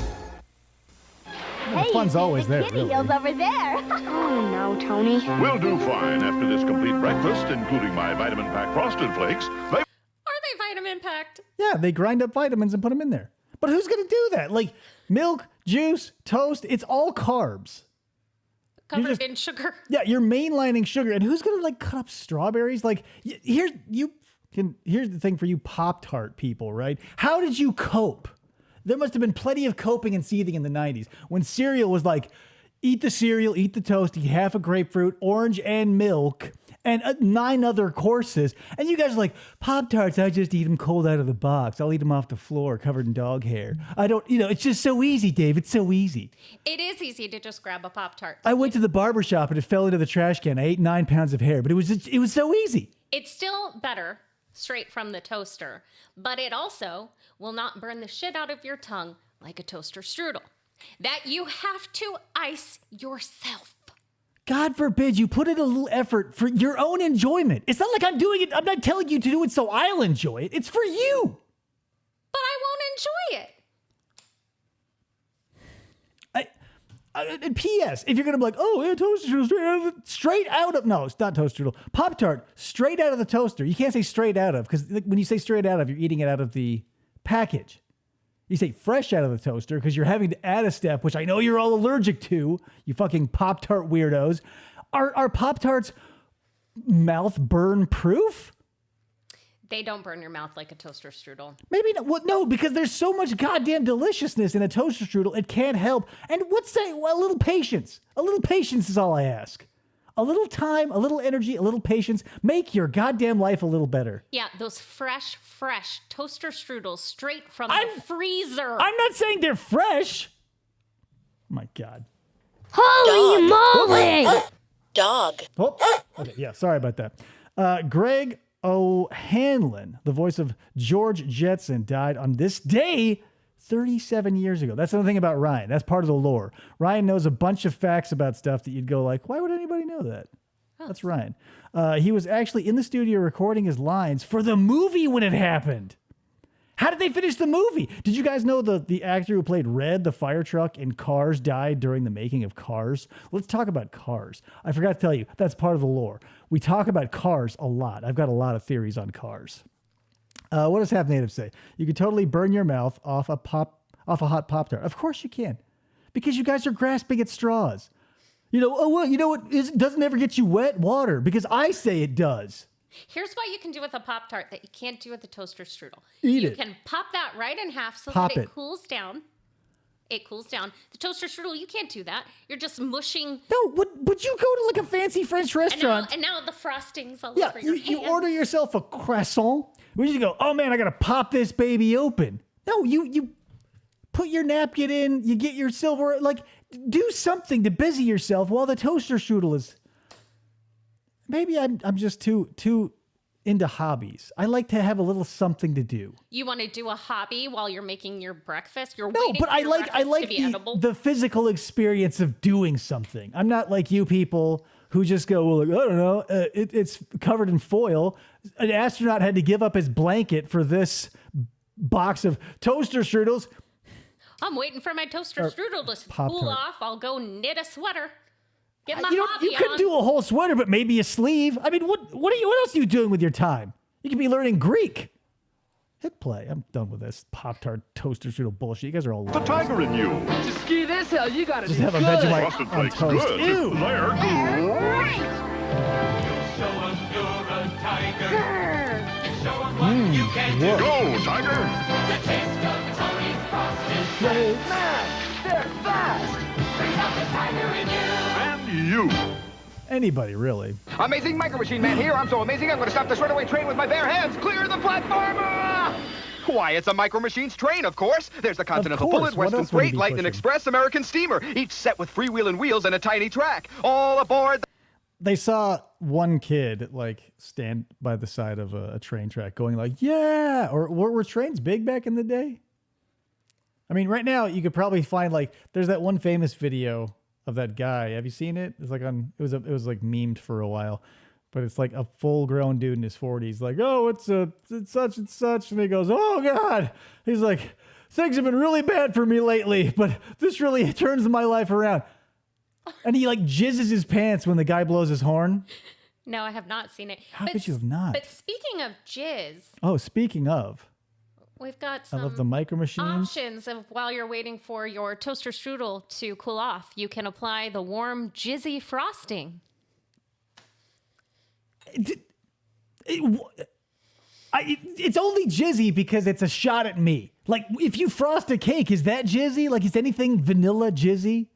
The fun's always there, really. over there. Oh, no, Tony. We'll do fine after this complete breakfast, including my vitamin pack frosted flakes. Are they vitamin packed? Yeah, they grind up vitamins and put them in there. But who's going to do that? Like milk, juice, toast, it's all carbs. Covered in sugar. Yeah, you're mainlining sugar. And who's going to like cut up strawberries? Like here's the thing for you Pop-Tart people, right? How did you cope? There must have been plenty of coping and seething in the 90s when cereal was like, eat the cereal, eat the toast, eat half a grapefruit, orange and milk, and 9 other courses. And you guys are like, Pop-Tarts, I just eat them cold out of the box. I'll eat them off the floor covered in dog hair. I don't, it's just so easy, Dave. It's so easy. It is easy to just grab a Pop-Tart. I went to the barber shop and it fell into the trash can. I ate 9 pounds of hair, but it was so easy. It's still better straight from the toaster, but it also will not burn the shit out of your tongue like a toaster strudel that you have to ice yourself. God forbid you put in a little effort for your own enjoyment. It's not like I'm doing it. I'm not telling you to do it so I'll enjoy it. It's for you. But I won't enjoy it. And P.S. If you're going to be like, oh, yeah, toaster strudel, straight out of, no, it's not toaster strudel. Pop-Tart, straight out of the toaster. You can't say straight out of, because when you say straight out of, you're eating it out of the package. You say fresh out of the toaster because you're having to add a step, which I know you're all allergic to, you fucking Pop-Tart weirdos. Are Pop-Tarts mouth burn proof? They don't burn your mouth like a toaster strudel. Maybe not. Well, no, because there's so much goddamn deliciousness in a toaster strudel, it can't help. And what's say? Well, a little patience. A little patience is all I ask. A little time, a little energy, a little patience. Make your goddamn life a little better. Yeah, those fresh toaster strudels straight from the freezer. I'm not saying they're fresh. Oh my God. Holy moly! Dog. Oh, okay, yeah, sorry about that. Greg O'Hanlon, the voice of George Jetson, died on this day 37 years ago. That's another thing about Ryan. That's part of the lore. Ryan knows a bunch of facts about stuff that you'd go like, why would anybody know that? That's Ryan. He was actually in the studio recording his lines for the movie when it happened. How did they finish the movie? Did you guys know the actor who played Red, the fire truck in Cars, died during the making of Cars? Let's talk about Cars. I forgot to tell you, that's part of the lore. We talk about Cars a lot. I've got a lot of theories on Cars. What does Half Native say? You can totally burn your mouth off a hot Pop-Tart. Of course you can. Because you guys are grasping at straws. You know what doesn't ever get you wet? Water. Because I say it does. Here's what you can do with a Pop-Tart that you can't do with a toaster strudel. Eat you it. can pop that right in half so Pop that it it. cools down. It cools down. The toaster strudel, you can't do that. You're just mushing. No, would you go to like a fancy French restaurant? And now the frosting's all Yeah, over your you hands. order yourself a croissant. Where you go, oh man, I gotta pop this baby open. No, you put your napkin in, you get your silver, like do something to busy yourself while the toaster strudel is. Maybe I'm just too into hobbies. I like to have a little something to do. You want to do a hobby while you're making your breakfast? You're No, waiting but for your breakfast to be edible? the physical experience of doing something. I'm not like you people who just go, well, like, I don't know, it's covered in foil. An astronaut had to give up his blanket for this box of toaster strudels. I'm waiting for my toaster strudel to Pop-Tart. cool off. I'll go knit a sweater. Get my You hobby could on. do a whole sweater, but maybe a sleeve. I mean, what else are you doing with your time? You could be learning Greek. Hit play. I'm done with this Pop-Tart toaster strudel bullshit. You guys are all The tiger in you. To ski this hill, you gotta just be have a good. Vegemite Frosted on flakes, toast. good. Ew. They're good. Show 'em you're a tiger. Show 'em Mm, what you can do. Go, tiger. The taste of Tony's frosted Man, they're fast. brings out the tiger in you. And you. Anybody, really. Amazing Micro Machine Man here. I'm so amazing, I'm gonna stop the runaway train with my bare hands. Clear the platform! Why, it's a Micro Machines train, of course. There's the Continental course. Bullet, What Western else would he Freight, be Lightning pushing? Express, American Steamer, each set with freewheeling wheels and a tiny track. All aboard They saw one kid like stand by the side of a train track going like, yeah, or were trains big back in the day? I mean, right now you could probably find like, there's that one famous video of that guy. Have you seen it? It's like it was like memed for a while, but it's like a full grown dude in his 40s. Like, oh, it's such and such. And he goes, oh God. He's like, things have been really bad for me lately, but this really turns my life around. And he like jizzes his pants when the guy blows his horn. No, I have not seen it. How could you have not? But speaking of jizz, Oh, speaking of, we've got I some love the Micro Machines. options of while you're waiting for your toaster strudel to cool off. You can apply the warm, jizzy frosting. It's only jizzy because it's a shot at me. Like, if you frost a cake, is that jizzy? Like, is anything vanilla jizzy?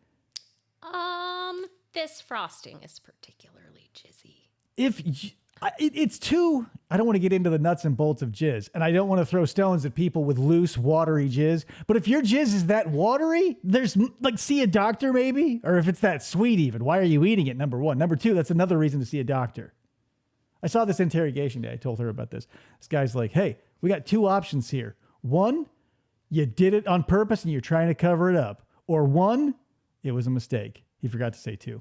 This frosting is particularly jizzy. It's too, I don't want to get into the nuts and bolts of jizz, and I don't want to throw stones at people with loose, watery jizz. But if your jizz is that watery, there's like, see a doctor maybe, or if it's that sweet even, why are you eating it? Number one. Number two, that's another reason to see a doctor. I saw this interrogation day. I told her about this. This guy's like, hey, we got two options here. One, you did it on purpose and you're trying to cover it up. Or one, it was a mistake. He forgot to say two.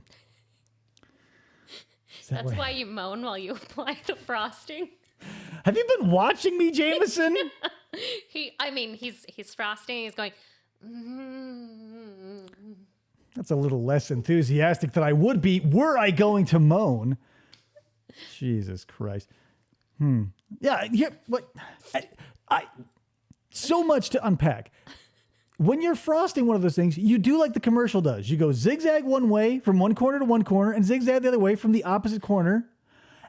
That's why you moan while you apply the frosting. Have you been watching me, Jameson? He's frosting. He's going. That's a little less enthusiastic than I would be were I going to moan. Jesus Christ. Yeah. What? I so much to unpack. When you're frosting one of those things, you do like the commercial does. You go zigzag one way from one corner to one corner and zigzag the other way from the opposite corner.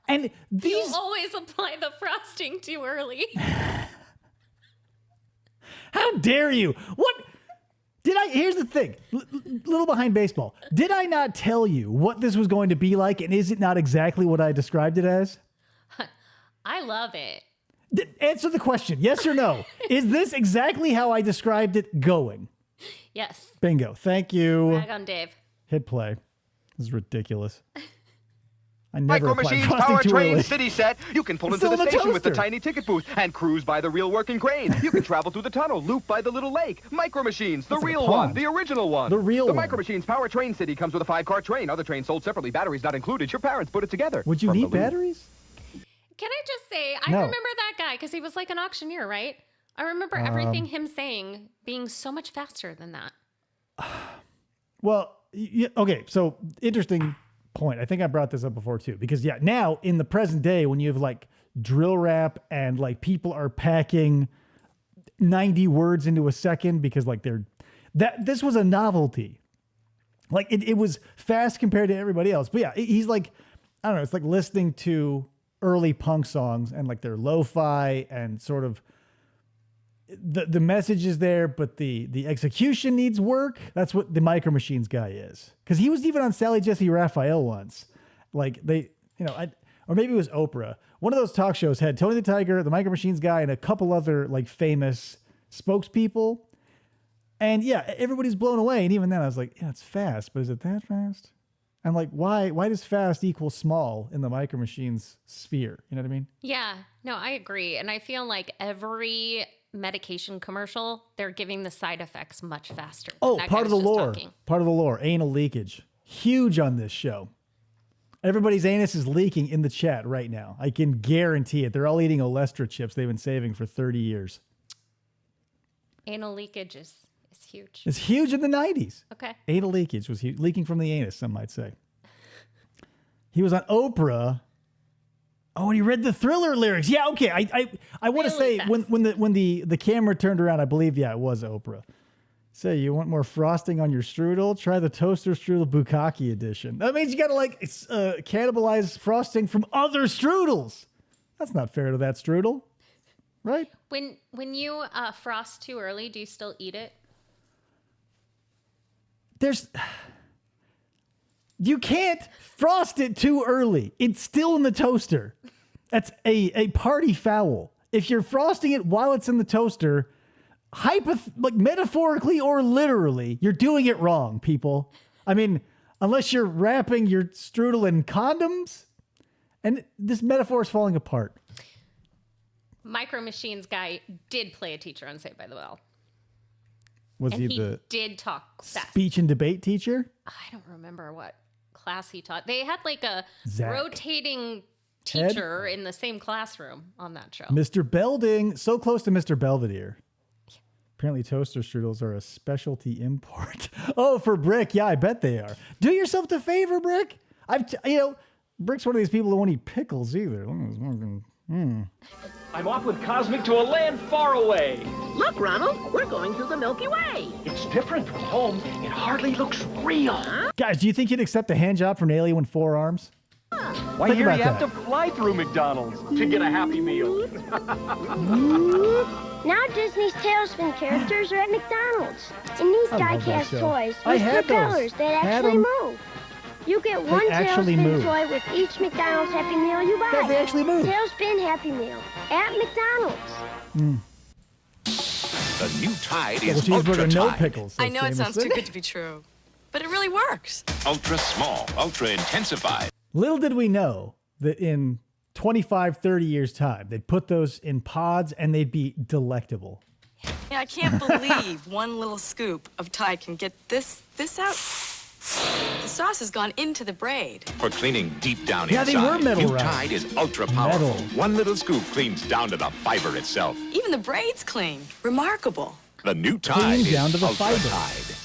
And these... You always apply the frosting too early. How dare you? What? Here's the thing. Little behind baseball. Did I not tell you what this was going to be like, and is it not exactly what I described it as? I love it. Answer the question. Yes or no? Is this exactly how I described it going? Yes. Bingo. Thank you. Rag on Dave. Hit play. This is ridiculous. I never Micro applied Machines frosting too Powertrain early. City Set. You can pull It's into the still in the station with the toaster. tiny ticket booth and cruise by the real working crane. You can travel through the tunnel, loop by the little lake. Micro Machines, the That's like a real one, pond. the original one. The real The one. Micro Machines Powertrain City comes with a 5-car train. Other trains sold separately, batteries not included. Your parents put it together. Would you From need the loop. batteries? Can I just say, I No. remember that guy because he was like an auctioneer, right? I remember everything him saying being so much faster than that. Well, okay. So interesting point. I think I brought this up before too, because now in the present day, when you have like drill rap and like people are packing 90 words into a second because like this was a novelty. Like it was fast compared to everybody else. But yeah, he's like, I don't know. It's like listening to early punk songs and like they're lo-fi and sort of the message is there, but the execution needs work. That's what the Micro Machines guy is. Because he was even on Sally Jesse Raphael once. Like or maybe it was Oprah. One of those talk shows had Tony the Tiger, the Micro Machines guy, and a couple other like famous spokespeople. And yeah, everybody's blown away. And even then I was like, yeah, it's fast, but is it that fast? I'm like, why does fast equal small in the Micro Machines sphere? You know what I mean? Yeah, no, I agree. And I feel like every medication commercial, they're giving the side effects much faster. Oh, That part guy of the was just lore. talking. Part of the lore. Anal leakage. Huge on this show. Everybody's anus is leaking in the chat right now. I can guarantee it. They're all eating Olestra chips they've been saving for 30 years. Anal leakage is huge. It's huge in the 90s. Okay. Anal leakage was huge. Leaking from the anus, some might say. He was on Oprah. Oh, and he read the Thriller lyrics. Yeah, okay. I want to Really say when the camera turned around, I believe, it was Oprah. Say, you want more frosting on your strudel? Try the Toaster Strudel Bukkake edition. That means you got to cannibalize frosting from other strudels. That's not fair to that strudel, right? When you frost too early, do you still eat it? You can't frost it too early. It's still in the toaster. That's a party foul. if you're frosting it while it's in the toaster, like metaphorically or literally, you're doing it wrong, people. I mean, unless you're wrapping your strudel in condoms, and this metaphor is falling apart. Micro Machines guy did play a teacher on Saved by the Bell. Was and he the did talk fast. speech and debate teacher? I don't remember what class he taught. They had like a Zach. rotating teacher in the same classroom on that show. Mr. Belding, so close to Mr. Belvedere. Apparently toaster strudels are a specialty import. Oh, for Brick. Yeah, I bet they are. Do yourself the favor, Brick. Brick's one of these people who won't eat pickles either. I'm off with Cosmic to a land far away. Look, Ronald, we're going through the Milky Way. It's different from home. It hardly looks real. Huh? Guys, do you think you'd accept a hand job from an alien with 4 arms? Why, Think here about you have that. to fly through McDonald's to get a Happy Meal. Now Disney's Tailspin characters are at McDonald's. In these I love that die-cast show. toys I with had those. propellers that Had actually 'em. move. You get one actually Tailspin move. toy with each McDonald's Happy Meal you buy. Guys, they actually move. Tailspin Happy Meal at McDonald's. The new Tide Double is Ultra cheeseburger, no Tide. pickles. I know it says sounds Jameson. too good to be true, but it really works. Ultra small, ultra intensified. Little did we know that in 25, 30 years' time, they'd put those in pods and they'd be delectable. Yeah, I can't believe one little scoop of Tide can get this out. The sauce has gone into the braid. For cleaning deep down Yeah, inside. they were metal New rounds. Tide is ultra powerful. Metal. One little scoop cleans down to the fiber itself. Even the braid's clean. Remarkable. The new Tide Clean is down to the Ultra fiber. Tide.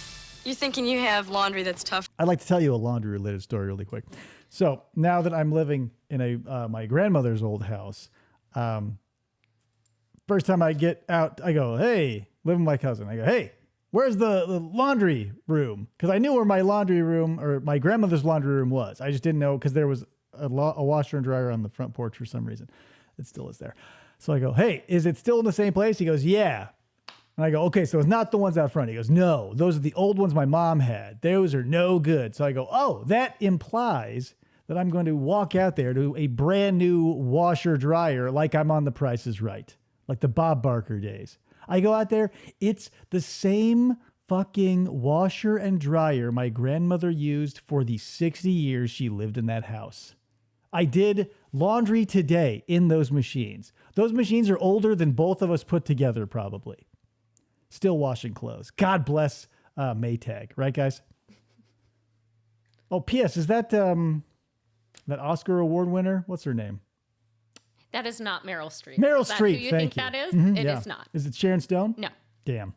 You thinking you have laundry that's tough? I'd like to tell you a laundry-related story really quick. So now that I'm living in my grandmother's old house, first time I get out, I go, hey, living with my cousin. I go, hey, where's the laundry room? Because I knew where my laundry room or my grandmother's laundry room was. I just didn't know because there was a washer and dryer on the front porch for some reason. It still is there. So I go, hey, is it still in the same place? He goes, yeah. And I go, okay, so it's not the ones out front. He goes, no, those are the old ones my mom had. Those are no good. So I go, oh, that implies that I'm going to walk out there to a brand new washer dryer like I'm on The Price is Right, like the Bob Barker days. I go out there, it's the same fucking washer and dryer my grandmother used for the 60 years she lived in that house. I did laundry today in those machines. Those machines are older than both of us put together, probably. Still washing clothes. God bless Maytag, right, guys? Oh, P.S. Is that that Oscar Award winner? What's her name? That is not Meryl Streep. Meryl Is that Streep. Who you Thank think you. that is? Mhm, It yeah. is not. Is it Sharon Stone? No. Damn.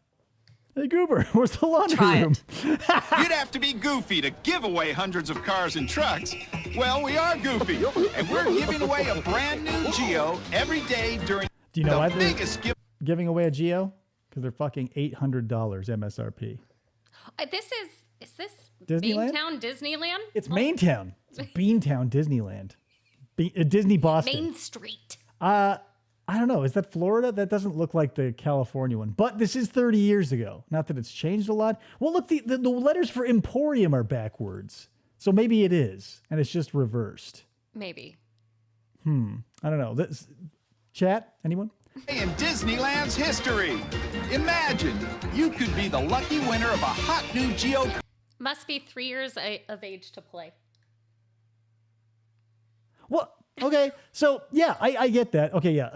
Hey, Goober, where's the laundry Try room? You'd have to be goofy to give away hundreds of cars and trucks. Well, we are goofy, and we're giving away a brand new Geo every day during Do you know why the they're biggest give. giving away a Geo? Because they're fucking $800 MSRP. Is this Disneyland? Beantown Disneyland? It's Maintown. It's Beantown Disneyland. Disney Boston. Main Street. I don't know. Is that Florida? That doesn't look like the California one. But this is 30 years ago. Not that it's changed a lot. Well, look, the letters for Emporium are backwards. So maybe it is. And it's just reversed. Maybe. I don't know. Chat? Anyone? In Disneyland's history. Imagine you could be the lucky winner of a hot new Geo. Must be 3 years of age to play. Well, okay. So, yeah, I get that. Okay, yeah.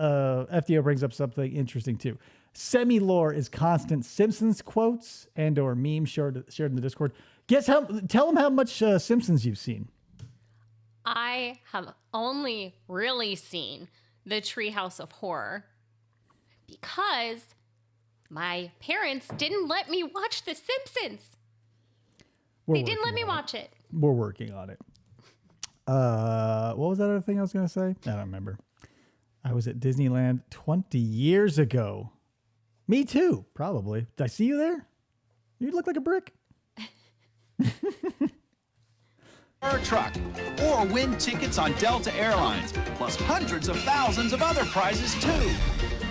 FDO brings up something interesting, too. Semi-lore is constant Simpsons quotes and or memes shared in the Discord. Tell them how much Simpsons you've seen. I have only really seen the Treehouse of Horror because my parents didn't let me watch The Simpsons. They didn't let me watch it. We're working on it. What was that other thing I was going to say? I don't remember. I was at Disneyland 20 years ago. Me too, probably. Did I see you there? You look like a brick. Or a truck, or win tickets on Delta Airlines, plus hundreds of thousands of other prizes too.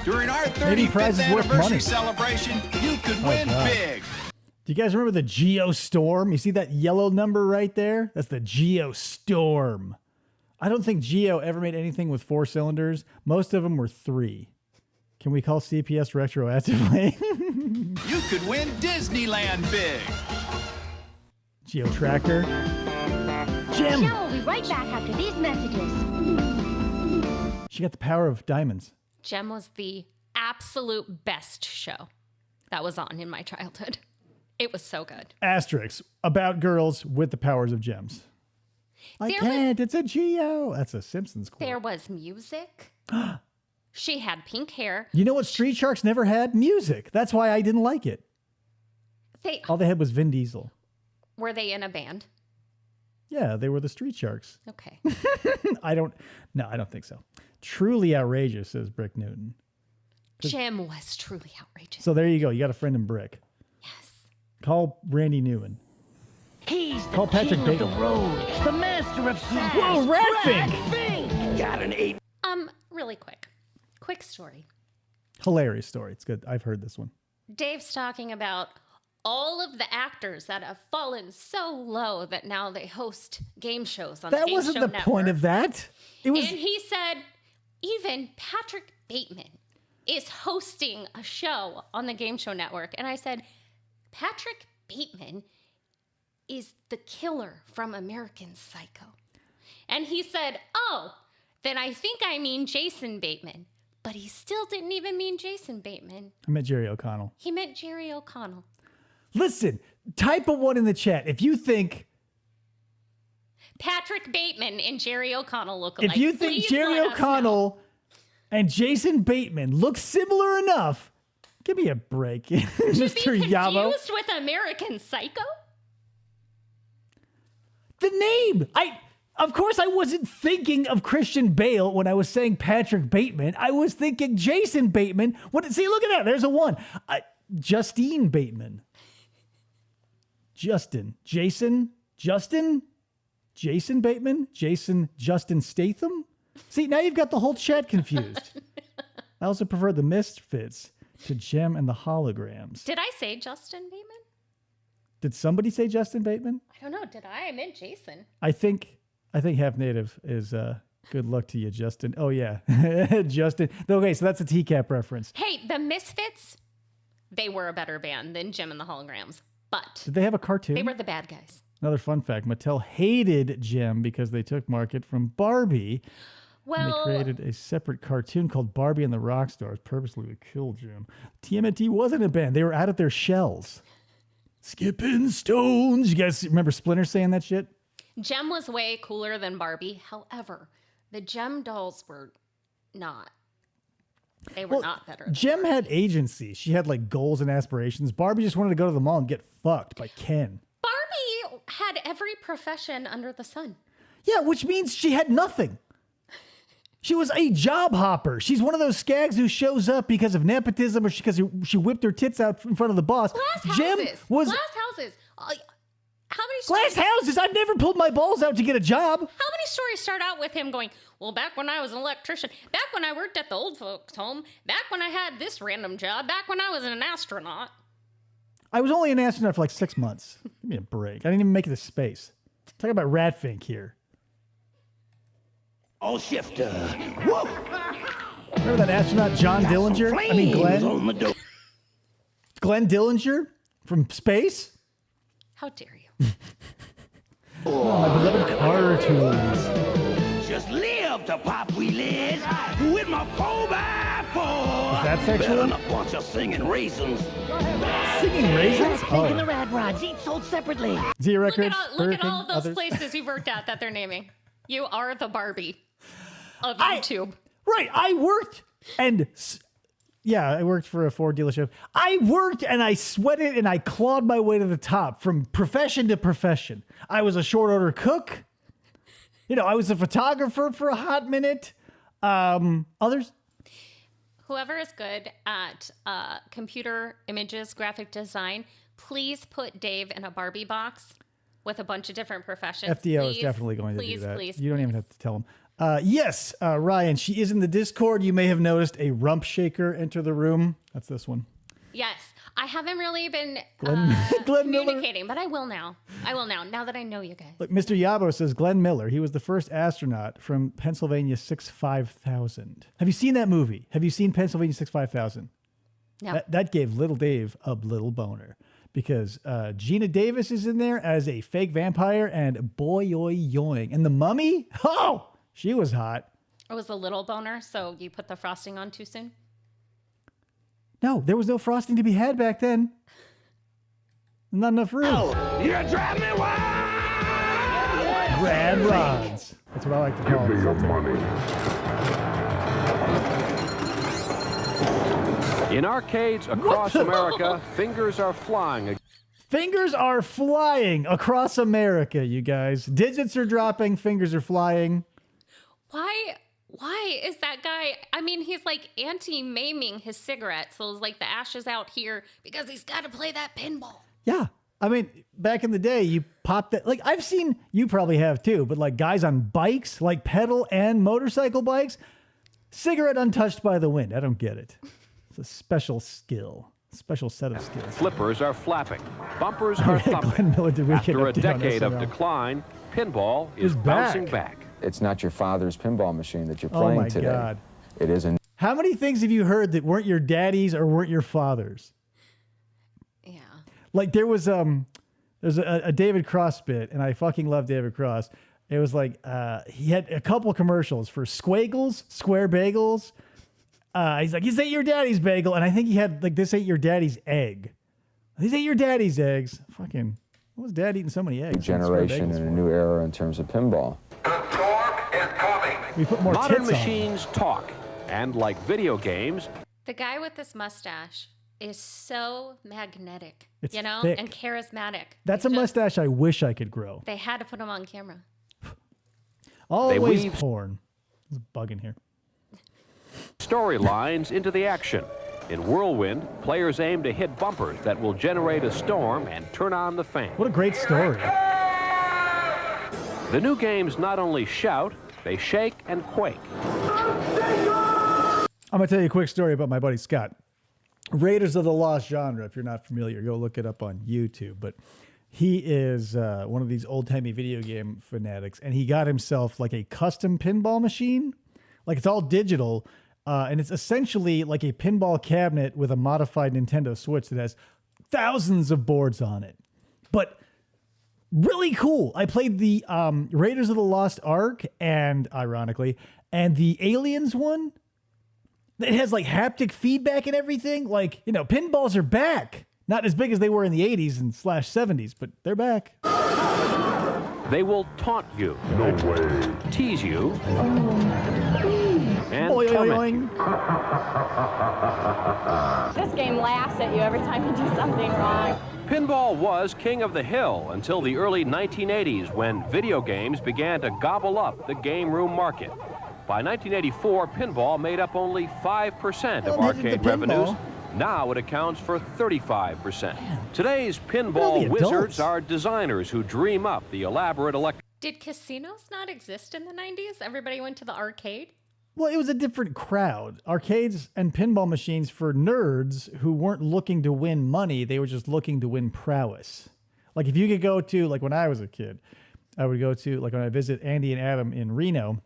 During our Maybe 35th prizes worth money. anniversary celebration, you could win God. big. Do you guys remember the Geostorm? You see that yellow number right there? That's the Geostorm. I don't think Geo ever made anything with 4 cylinders. Most of them were 3. Can we call CPS retroactively? You could win Disneyland big. Geo Tracker. Jim! Show will be right back after these messages. She got the power of diamonds. Gem was the absolute best show that was on in my childhood. It was so good. Asterix. About girls with the powers of gems. It's a Geo. That's a Simpsons quote. There was music. She had pink hair. You know what Street Sharks never had? Music. That's why I didn't like it. All they had was Vin Diesel. Were they in a band? Yeah, they were the Street Sharks. Okay. I don't think so. Truly outrageous, says Brick Newton. Jim was truly outrageous. So there you go. You got a friend in Brick. Yes. Call Randy Newman. He's Call the Patrick king Bateman. of the road, the master of sass. Whoa, Ratfink! Got an 8. Really quick story. Hilarious story. It's good. I've heard this one. Dave's talking about all of the actors that have fallen so low that now they host game shows on the That Game wasn't Show the Network. point of that. It was. And he said, even Patrick Bateman is hosting a show on the Game Show Network. And I said, Patrick Bateman is the killer from American Psycho. And he said, oh, then I think I mean Jason Bateman. But he still didn't even mean Jason Bateman. I met Jerry O'Connell. He meant Jerry O'Connell. Listen, type a 1 in the chat if you think. Patrick Bateman and Jerry O'Connell look alike. If you think Please Jerry let us O'Connell and Jason Bateman look similar enough, give me a break, know. Mr. Be Yabo. confused with American Psycho? The name. Of course, I wasn't thinking of Christian Bale when I was saying Patrick Bateman. I was thinking Jason Bateman. See, look at that. There's a 1. Justine Bateman. Justin Bateman? Justin Statham? See, now you've got the whole chat confused. I also prefer the Misfits to Gem and the Holograms. Did I say Justin Bateman? Did somebody say Justin Bateman? I don't know. Did I? I meant Jason. I think half native is good luck to you, Justin. Oh yeah, Justin. Okay, so that's a TCAP reference. Hey, the Misfits, they were a better band than Jim and the Holograms, but Did they have a cartoon? they were the bad guys. Another fun fact: Mattel hated Gem because they took market from Barbie. And they created a separate cartoon called Barbie and the Rockstars, purposely to kill Jim. TMNT wasn't a band; they were out of their shells. Skipping stones. You guys remember Splinter saying that shit? Gem was way cooler than Barbie. However, the Gem dolls were not. They were not better. Gem had agency. She had like goals and aspirations. Barbie just wanted to go to the mall and get fucked by Ken. Barbie had every profession under the sun. Yeah, which means she had nothing. She was a job hopper. She's one of those skags who shows up because of nepotism or because she whipped her tits out in front of the boss. Glass Gem houses. was Glass houses. How many glass stories? houses. I've never pulled my balls out to get a job. How many stories start out with him going, well, back when I was an electrician, back when I worked at the old folks' home, back when I had this random job, back when I was an astronaut. I was only an astronaut for like 6 months. Give me a break. I didn't even make it to space. Talk about Ratfink here. All shifter. Whoa! Remember that astronaut John Dillinger? I mean Glenn. Glenn Dillinger from space? How dare you? Oh, my beloved cartoons. Just live to pop wheelies with my 4x4. Is that sexual? Better than a bunch of singing raisins. Singing raisins? Taking the rad rods, each sold separately. Zero Look Records. at all Burger those King, places you've worked at that they're naming. You are the Barbie of YouTube. Right. I worked and I worked for a Ford dealership. I worked and I sweated and I clawed my way to the top from profession to profession. I was a short order cook. I was a photographer for a hot minute. Others? Whoever is good at computer images, graphic design, please put Dave in a Barbie box with a bunch of different professions. FDO please, is definitely going to please, do that. Please, you don't even have to tell him. Yes, Ryan, she is in the Discord. You may have noticed a rump shaker enter the room. That's this one. Yes. I haven't really been Glenn communicating, but I will now. Now that I know you guys. Look, Mr. Yabo says Glenn Miller. He was the first astronaut from Pennsylvania 65000. Have you seen that movie? Have you seen Pennsylvania 65000? No. That gave little Dave a little boner because Gina Davis is in there as a fake vampire, and boy, yoy, yoing. And the mummy? Oh, she was hot. It was a little boner, so you put the frosting on too soon? No, there was no frosting to be had back then. Not enough room. Oh, you drive me wild! Grad rods. That's what I like to call it. Give me your money. In arcades across America, fingers are flying. Fingers are flying across America, you guys. Digits are dropping, fingers are flying. Why is that guy? I mean, he's like anti-maiming his cigarette, so it's like the ashes out here because he's got to play that pinball. Yeah. I mean, back in the day, you popped that. Like, I've seen, you probably have too, but like guys on bikes, like pedal and motorcycle bikes, cigarette untouched by the wind. I don't get it. It's a special skill, special set of skills. Flippers are flapping. Bumpers are thumping. After a decade of decline, pinball is bouncing back. It's not your father's pinball machine that you're playing today. Oh my God. It isn't. How many things have you heard that weren't your daddy's or weren't your father's? Yeah. Like there's a David Cross bit, and I fucking love David Cross. It was like he had a couple commercials for Squagles, Square Bagels. He's like, this ain't your daddy's bagel. And I think he had like, this ain't your daddy's egg. These ain't your daddy's eggs. Fucking, what was dad eating so many eggs? Generation and a new era in terms of pinball. We put more Modern tits on. machines talk, and like video games, The guy with this mustache is so magnetic, It's you know, thick. and charismatic. That's a mustache I wish I could grow. They had to put him on camera. Always porn. There's a bug in here. storylines into the action. In Whirlwind, players aim to hit bumpers that will generate a storm and turn on the fan. What a great story. The new games not only shout, they shake and quake. I'm going to tell you a quick story about my buddy Scott. Raiders of the Lost Genre, if you're not familiar, go look it up on YouTube. But he is one of these old-timey video game fanatics, and he got himself like a custom pinball machine. Like it's all digital, and it's essentially like a pinball cabinet with a modified Nintendo Switch that has thousands of boards on it. But really cool. I played the Raiders of the Lost Ark, and ironically, and the Aliens one. It has like haptic feedback and everything. Like, you know, pinballs are back. Not as big as they were in the 80s and /70s, but they're back. They will taunt you, No way. tease you, and Oing, torment oing, you. This game laughs at you every time you do something wrong. Pinball was king of the hill until the early 1980s when video games began to gobble up the game room market. By 1984, pinball made up only 5% of arcade revenues. Now it accounts for 35%. Today's pinball wizards are designers who dream up the elaborate Did casinos not exist in the 90s? Everybody went to the arcade? Well, it was a different crowd. Arcades and pinball machines for nerds who weren't looking to win money. They were just looking to win prowess. Like if you could go to, like when I was a kid, I would go to, like when I visit Andy and Adam in Reno,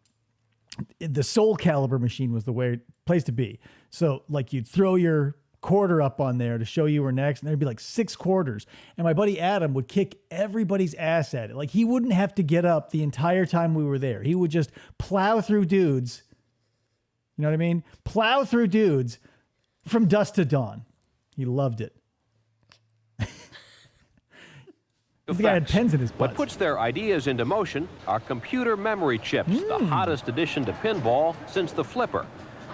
the Soul Calibur machine was the place to be. So like you'd throw your quarter up on there to show you were next, and there'd be like 6 quarters. And my buddy Adam would kick everybody's ass at it. Like he wouldn't have to get up the entire time we were there. He would just plow through dudes. You know what I mean? Plow through dudes from dusk to dawn. He loved it. The guy had pens in his butt. What puts their ideas into motion are computer memory chips, the hottest addition to pinball since the flipper.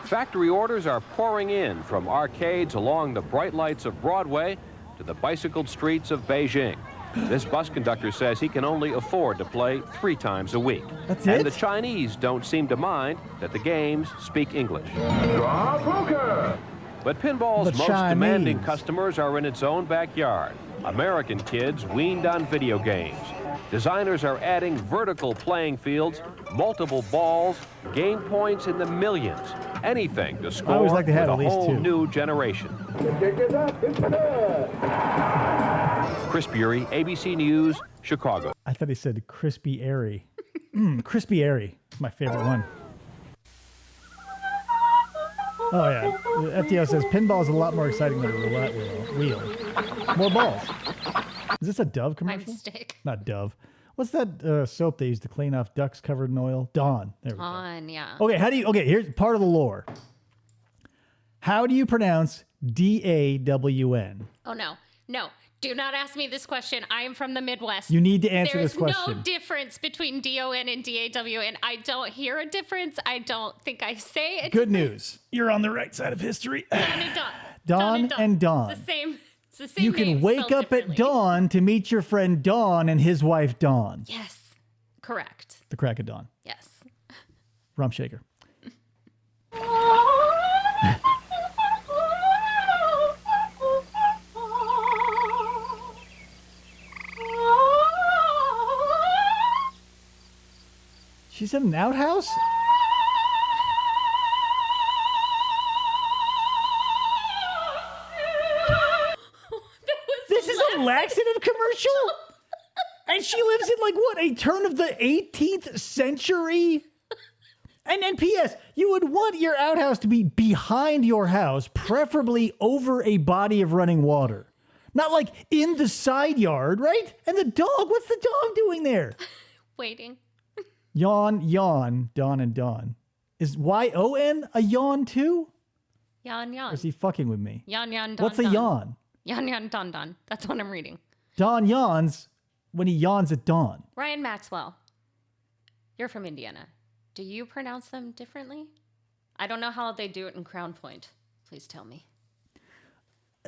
Factory orders are pouring in from arcades along the bright lights of Broadway to the bicycled streets of Beijing. This bus conductor says he can only afford to play 3 times a week. That's and it? the Chinese don't seem to mind that the games speak English. Draw poker. But pinball's The most Chinese. demanding customers are in its own backyard. American kids weaned on video games. Designers are adding vertical playing fields, multiple balls, game points in the millions. Anything to score always like to have with at a least whole 2. new generation. Chris Bury, ABC News, Chicago. I thought he said crispy airy. Crispy airy. My favorite one. Oh yeah. The FTO says pinball is a lot more exciting than a roulette wheel. More balls. Is this a Dove commercial? Stick. Not Dove. What's that soap they use to clean off ducks covered in oil? Dawn. There we go. On, yeah. Okay, here's part of the lore. How do you pronounce D-A-W-N? Oh, no. No. Do not ask me this question. I am from the Midwest. You need to answer There this is question. no difference between D-O-N and D-A-W-N. I don't hear a difference. I don't think I say it. Good news. You're on the right side of history. Dawn and Dawn. Dawn and Dawn. It's the same. It's the same You can name, wake spelled up at differently. dawn to meet your friend Dawn and his wife Dawn. Yes. Correct. The crack of dawn. Yes. Rump shaker. She's in an outhouse? This is a laxative commercial? And she lives in like what, a turn of the 18th century? And P.S., you would want your outhouse to be behind your house, preferably over a body of running water. Not like in the side yard, right? And the dog, what's the dog doing there? Waiting. Yawn, Dawn and Dawn. Is Y-O-N a yawn too? Yan, Or yan. is he fucking with me? Yan, yan, don, What's a don. yawn? Yan, yan, don, don. That's what I'm reading. Dawn yawns when he yawns at dawn. Ryan Maxwell, you're from Indiana. Do you pronounce them differently? I don't know how they do it in Crown Point. Please tell me.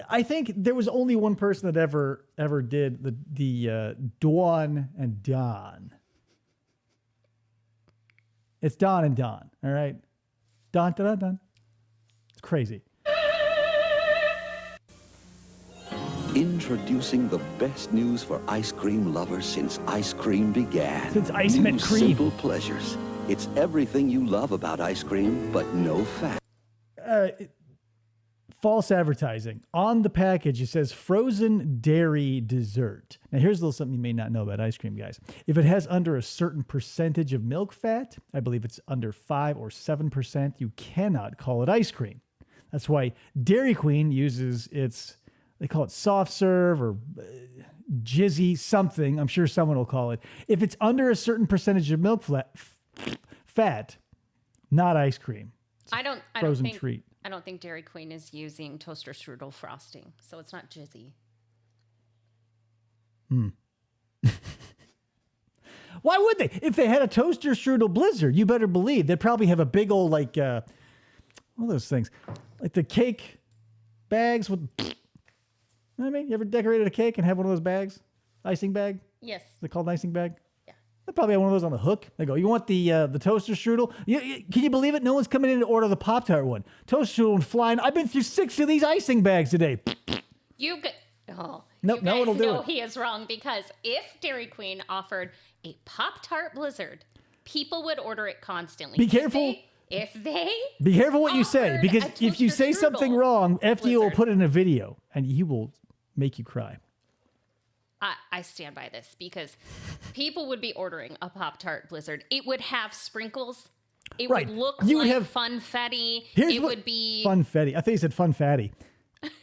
I think there was only one person that ever did the Dawn and Dawn. It's Dawn and Dawn, all right? Dawn, Dawn, Dawn. It's crazy. Introducing the best news for ice cream lovers since ice cream began. Since ice New met cream. Simple pleasures. It's everything you love about ice cream, but no fat. False advertising. On the package, it says frozen dairy dessert. Now, here's a little something you may not know about ice cream, guys. If it has under a certain percentage of milk fat, I believe it's under 5 or 7%, you cannot call it ice cream. That's why Dairy Queen uses its, they call it soft serve or jizzy something. I'm sure someone will call it. If it's under a certain percentage of milk fat, not ice cream. I don't frozen think treat. I don't think Dairy Queen is using toaster strudel frosting, so it's not jizzy. Why would they? If they had a toaster strudel blizzard, you better believe they'd probably have a big old like all those things, like the cake bags with. You know what I mean? You ever decorated a cake and have one of those bags, icing bag? Yes. Is it called an icing bag? Yeah. They probably have one of those on the hook. They go, you want the toaster strudel? Can you believe it? No one's coming in to order the Pop-Tart one. Toaster strudel and flying. I've been through 6 of these icing bags today. You could. Oh, Nope, you no guys one will do know it. he is wrong because if Dairy Queen offered a Pop-Tart Blizzard, people would order it constantly. Be careful. If they Be careful what you say, offered because a if you toaster say something strudel wrong, FDO will blizzard. put it in a video and he will make you cry. I stand by this because people would be ordering a Pop-Tart Blizzard. It would have sprinkles. It Right. would look You would like have- funfetti. Here's It what- would be. Funfetti. I think you said funfatty.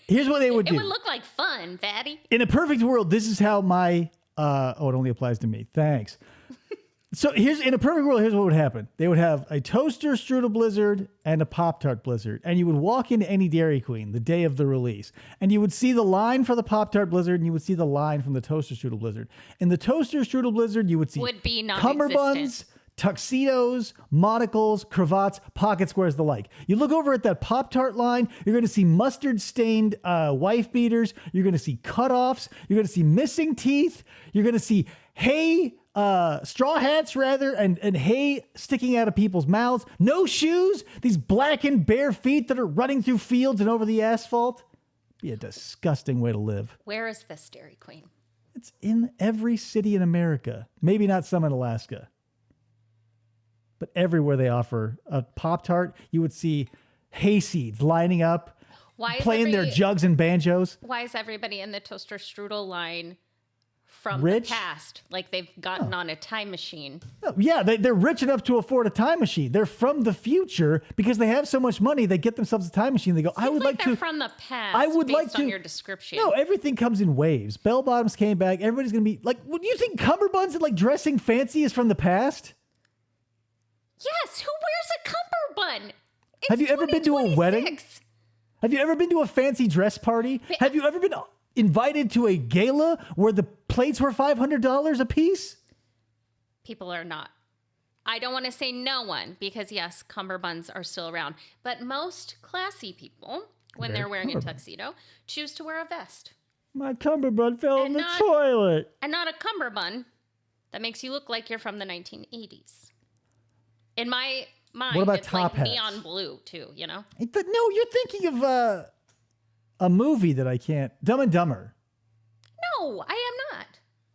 Here's what they would It do. would look like fun, fatty. In a perfect world, this is how my it only applies to me. Thanks. So in a perfect world, here's what would happen. They would have a toaster strudel blizzard and a Pop-Tart blizzard. And you would walk into any Dairy Queen the day of the release. And you would see the line for the Pop-Tart blizzard and you would see the line from the toaster strudel blizzard. In the toaster strudel blizzard, you would see Would be non-existent. cummerbunds, tuxedos, monocles, cravats, pocket squares, the like. You look over at that Pop-Tart line, you're going to see mustard-stained wife beaters. You're going to see cutoffs. You're going to see missing teeth. You're going to see hay straw hats rather, and hay sticking out of people's mouths. No shoes. These blackened bare feet that are running through fields and over the asphalt. Be a disgusting way to live. Where is this Dairy Queen? It's in every city in America. Maybe not some in Alaska. But everywhere they offer a Pop-Tart, you would see hayseeds lining up, playing their jugs and banjos. Why is everybody in the toaster strudel line from Rich? the past? Like they've gotten on a time machine. Oh, yeah, they're rich enough to afford a time machine. They're from the future because they have so much money. They get themselves a time machine. They go, I would like they're to. from the past. I would based like to. on your description. No, everything comes in waves. Bell bottoms came back. Everybody's gonna be like, what do you think? Cummerbunds and like dressing fancy is from the past? Yes, who wears a cummerbund? Have you ever been to a wedding? Have you ever been to a fancy dress party? Have you ever been invited to a gala where the plates were $500 a piece? People are not. I don't want to say no one because yes, cummerbunds are still around. But most classy people, when they're wearing a tuxedo, choose to wear a vest. My cummerbund fell in the toilet. And not a cummerbund that makes you look like you're from the 1980s. In my mind, What about it's top like hats? neon blue too, you know? No, you're thinking of a movie that I can't. Dumb and Dumber. No, I am not.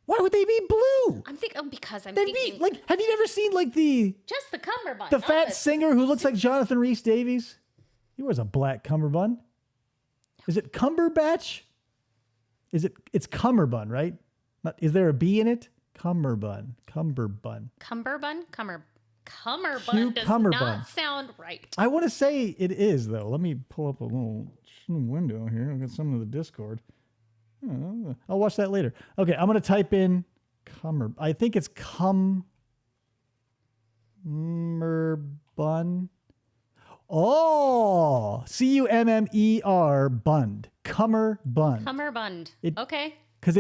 Why would they be blue? I'm thinking because I'm They'd thinking be like. Have you ever seen like the just the cummerbund. the not fat singer who looks like Jonathan Rhys Davies? He wears a black cummerbund. Is it Cumberbatch? It's cummerbund, right? Is there a B in it? Cummerbund. Cummerbund does Cummerbund. not sound right. I want to say it is though. Let me pull up a little window here. I've got some of the Discord. I'll watch that later. Okay, I'm gonna type in I think it's cummerbund. Oh, Cummer bund. Cummerbund. Cummerbund. Okay. Because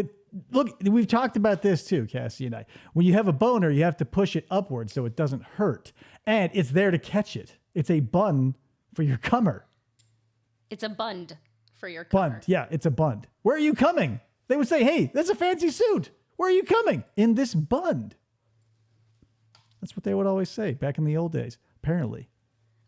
look, we've talked about this too, Cassie and I. When you have a boner, you have to push it upward so it doesn't hurt. And it's there to catch it. It's a bun for your cummer. It's a bund for your cummer. Bund. Yeah, it's a bund. Where are you coming? They would say, hey, that's a fancy suit. Where are you coming? In this bund. That's what they would always say back in the old days, apparently.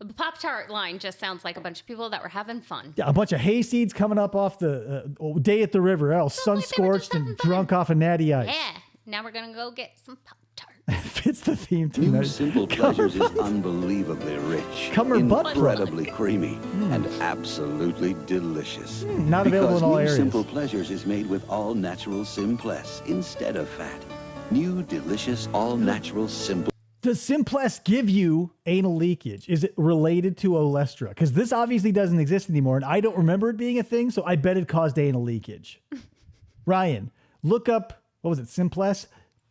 The Pop-Tart line just sounds like a bunch of people that were having fun. Yeah, a bunch of hayseeds coming up off the day at the river, all sun-scorched and drunk off of natty ice. Yeah. Now we're going to go get some Pop-Tart. Fits the theme too. New Simple Pleasures is unbelievably rich, incredibly creamy, and absolutely delicious. Not available in all areas. New Simple Pleasures is made with all-natural Simpless instead of fat. New, delicious, all-natural Simple. Does Simpless give you anal leakage? Is it related to Olestra? Because this obviously doesn't exist anymore, and I don't remember it being a thing, so I bet it caused anal leakage. Ryan, look up, what was it, Simpless?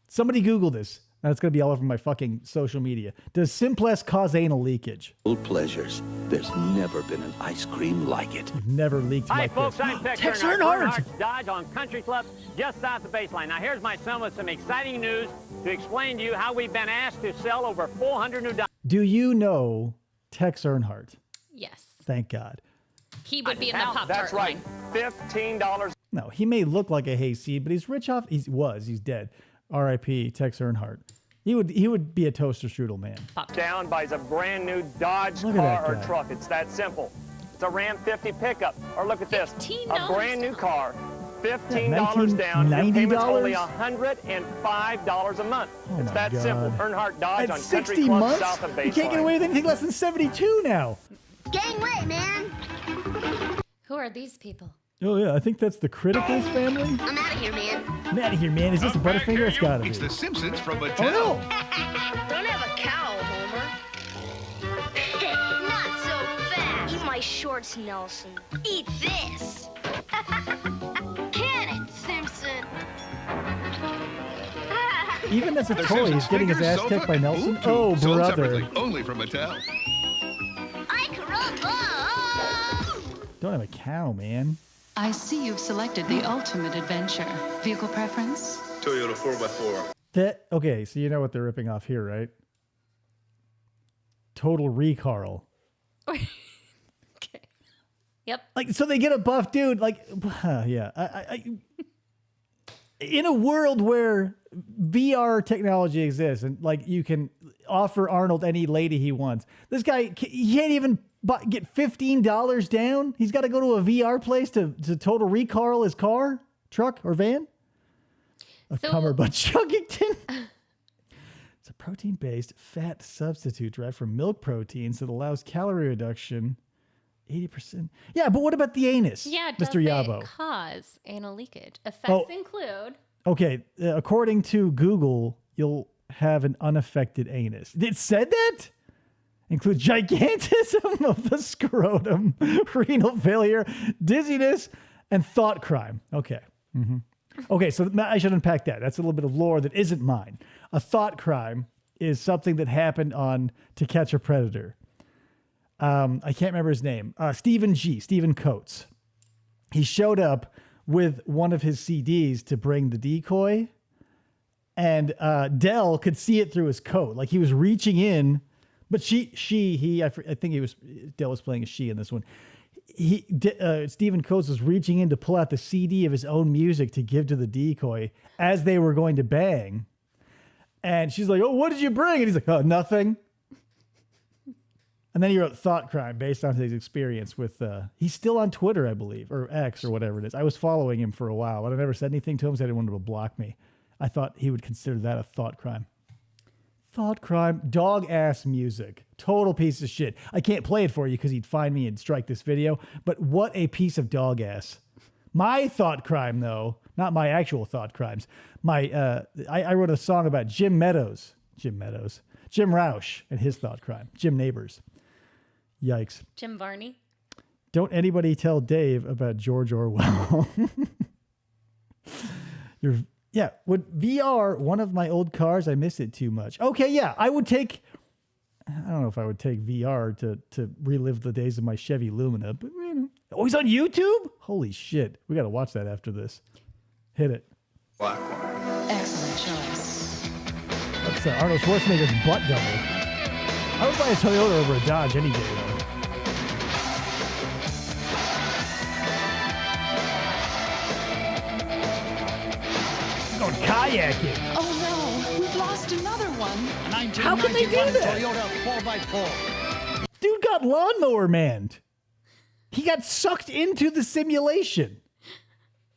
Somebody Google this. Now it's going to be all over my fucking social media. Does Simpless cause anal leakage? Pleasures. There's never been an ice cream like it. You've never leaked Hi, like folks. this. I'm Tex Earnhardt. Dodge on Country Club, just south of Baseline. Now, here's my son with some exciting news to explain to you how we've been asked to sell over 400 new Dodge. Do you know Tex Earnhardt? Yes. Thank God. He would be in the Pop-Tart That's right. line. $15. No, he may look like a hayseed, but he's rich off. He's dead. R.I.P. Tex Earnhardt. He would be a toaster strudel man. Down buys a brand new Dodge Look at car that or guy. truck. It's that simple. It's a Ram 50 pickup. Or look at this, a brand new car. $15 down. Your payment's only $105 a month. Oh It's my that God. simple. Earnhardt Dodge At on 60 Country Club months, south of Baseline. you can't get away with anything less than 72 now. Gangway, man. Who are these people? Oh yeah, I think that's the Criticals family. I'm out of here, man. I'm out of here, man. Is this a Butterfinger? It's gotta be. It's the Simpsons from Oh Mattel. no! Don't have a cow, Homer. Not so fast. Eat my shorts, Nelson. Eat this. Can it, Simpson? Even as a The toy, he's Simpsons getting his figure ass sofa kicked by and Nelson. boob tube, Oh, sold brother. separately, only from Mattel. I caramba. Don't have a cow, man. I see you've selected the ultimate adventure. Vehicle preference? Toyota 4x4. Okay, so you know what they're ripping off here, right? Total Recall. Okay. Yep. Like, so they get a buff dude. Like, yeah. in a world where VR technology exists and like you can offer Arnold any lady he wants, this guy, he can't even get $15 down. He's got to go to a VR place to total recall his car, truck, or van. A Cummerbund Chuggington. It's a protein-based fat substitute derived from milk proteins that allows calorie reduction 80%. Yeah, but what about the anus, Yeah, Mr. Yabo? Cause anal leakage. Effects include... Okay, according to Google, you'll have an unaffected anus. It said that? Includes gigantism of the scrotum, renal failure, dizziness, and thought crime. Okay. Mm-hmm. Okay, so I should unpack that. That's a little bit of lore that isn't mine. A thought crime is something that happened on To Catch a Predator. I can't remember his name. Stephen Coates. He showed up with one of his CDs to bring the decoy, and Dell could see it through his coat. Like he was reaching in, but I think Dell was playing a she in this one. Stephen Coates was reaching in to pull out the CD of his own music to give to the decoy as they were going to bang. And she's like, "Oh, what did you bring?" And he's like, "Oh, nothing." And then he wrote Thought Crime based on his experience with, he's still on Twitter, I believe, or X or whatever it is. I was following him for a while, but I never said anything to him, so I didn't want him to block me. I thought he would consider that a thought crime. Thought crime, dog ass music, total piece of shit. I can't play it for you because he'd find me and strike this video, but what a piece of dog ass. My thought crime, though, not my actual thought crimes. I wrote a song about Jim Roush and his thought crime, Jim Neighbors. Yikes. Jim Varney. Don't anybody tell Dave about George Orwell. Would VR one of my old cars? I miss it too much. Okay, yeah, I don't know if I would take VR to relive the days of my Chevy Lumina, but you know. Oh, he's on YouTube? Holy shit. We got to watch that after this. Hit it. Black one. Excellent choice. That's Arnold Schwarzenegger's butt double. I would buy a Toyota over a Dodge any day, though. Going kayaking. Oh no, we've lost another one. How can they do that? Toyota 4x4. Dude got lawnmower manned. He got sucked into the simulation.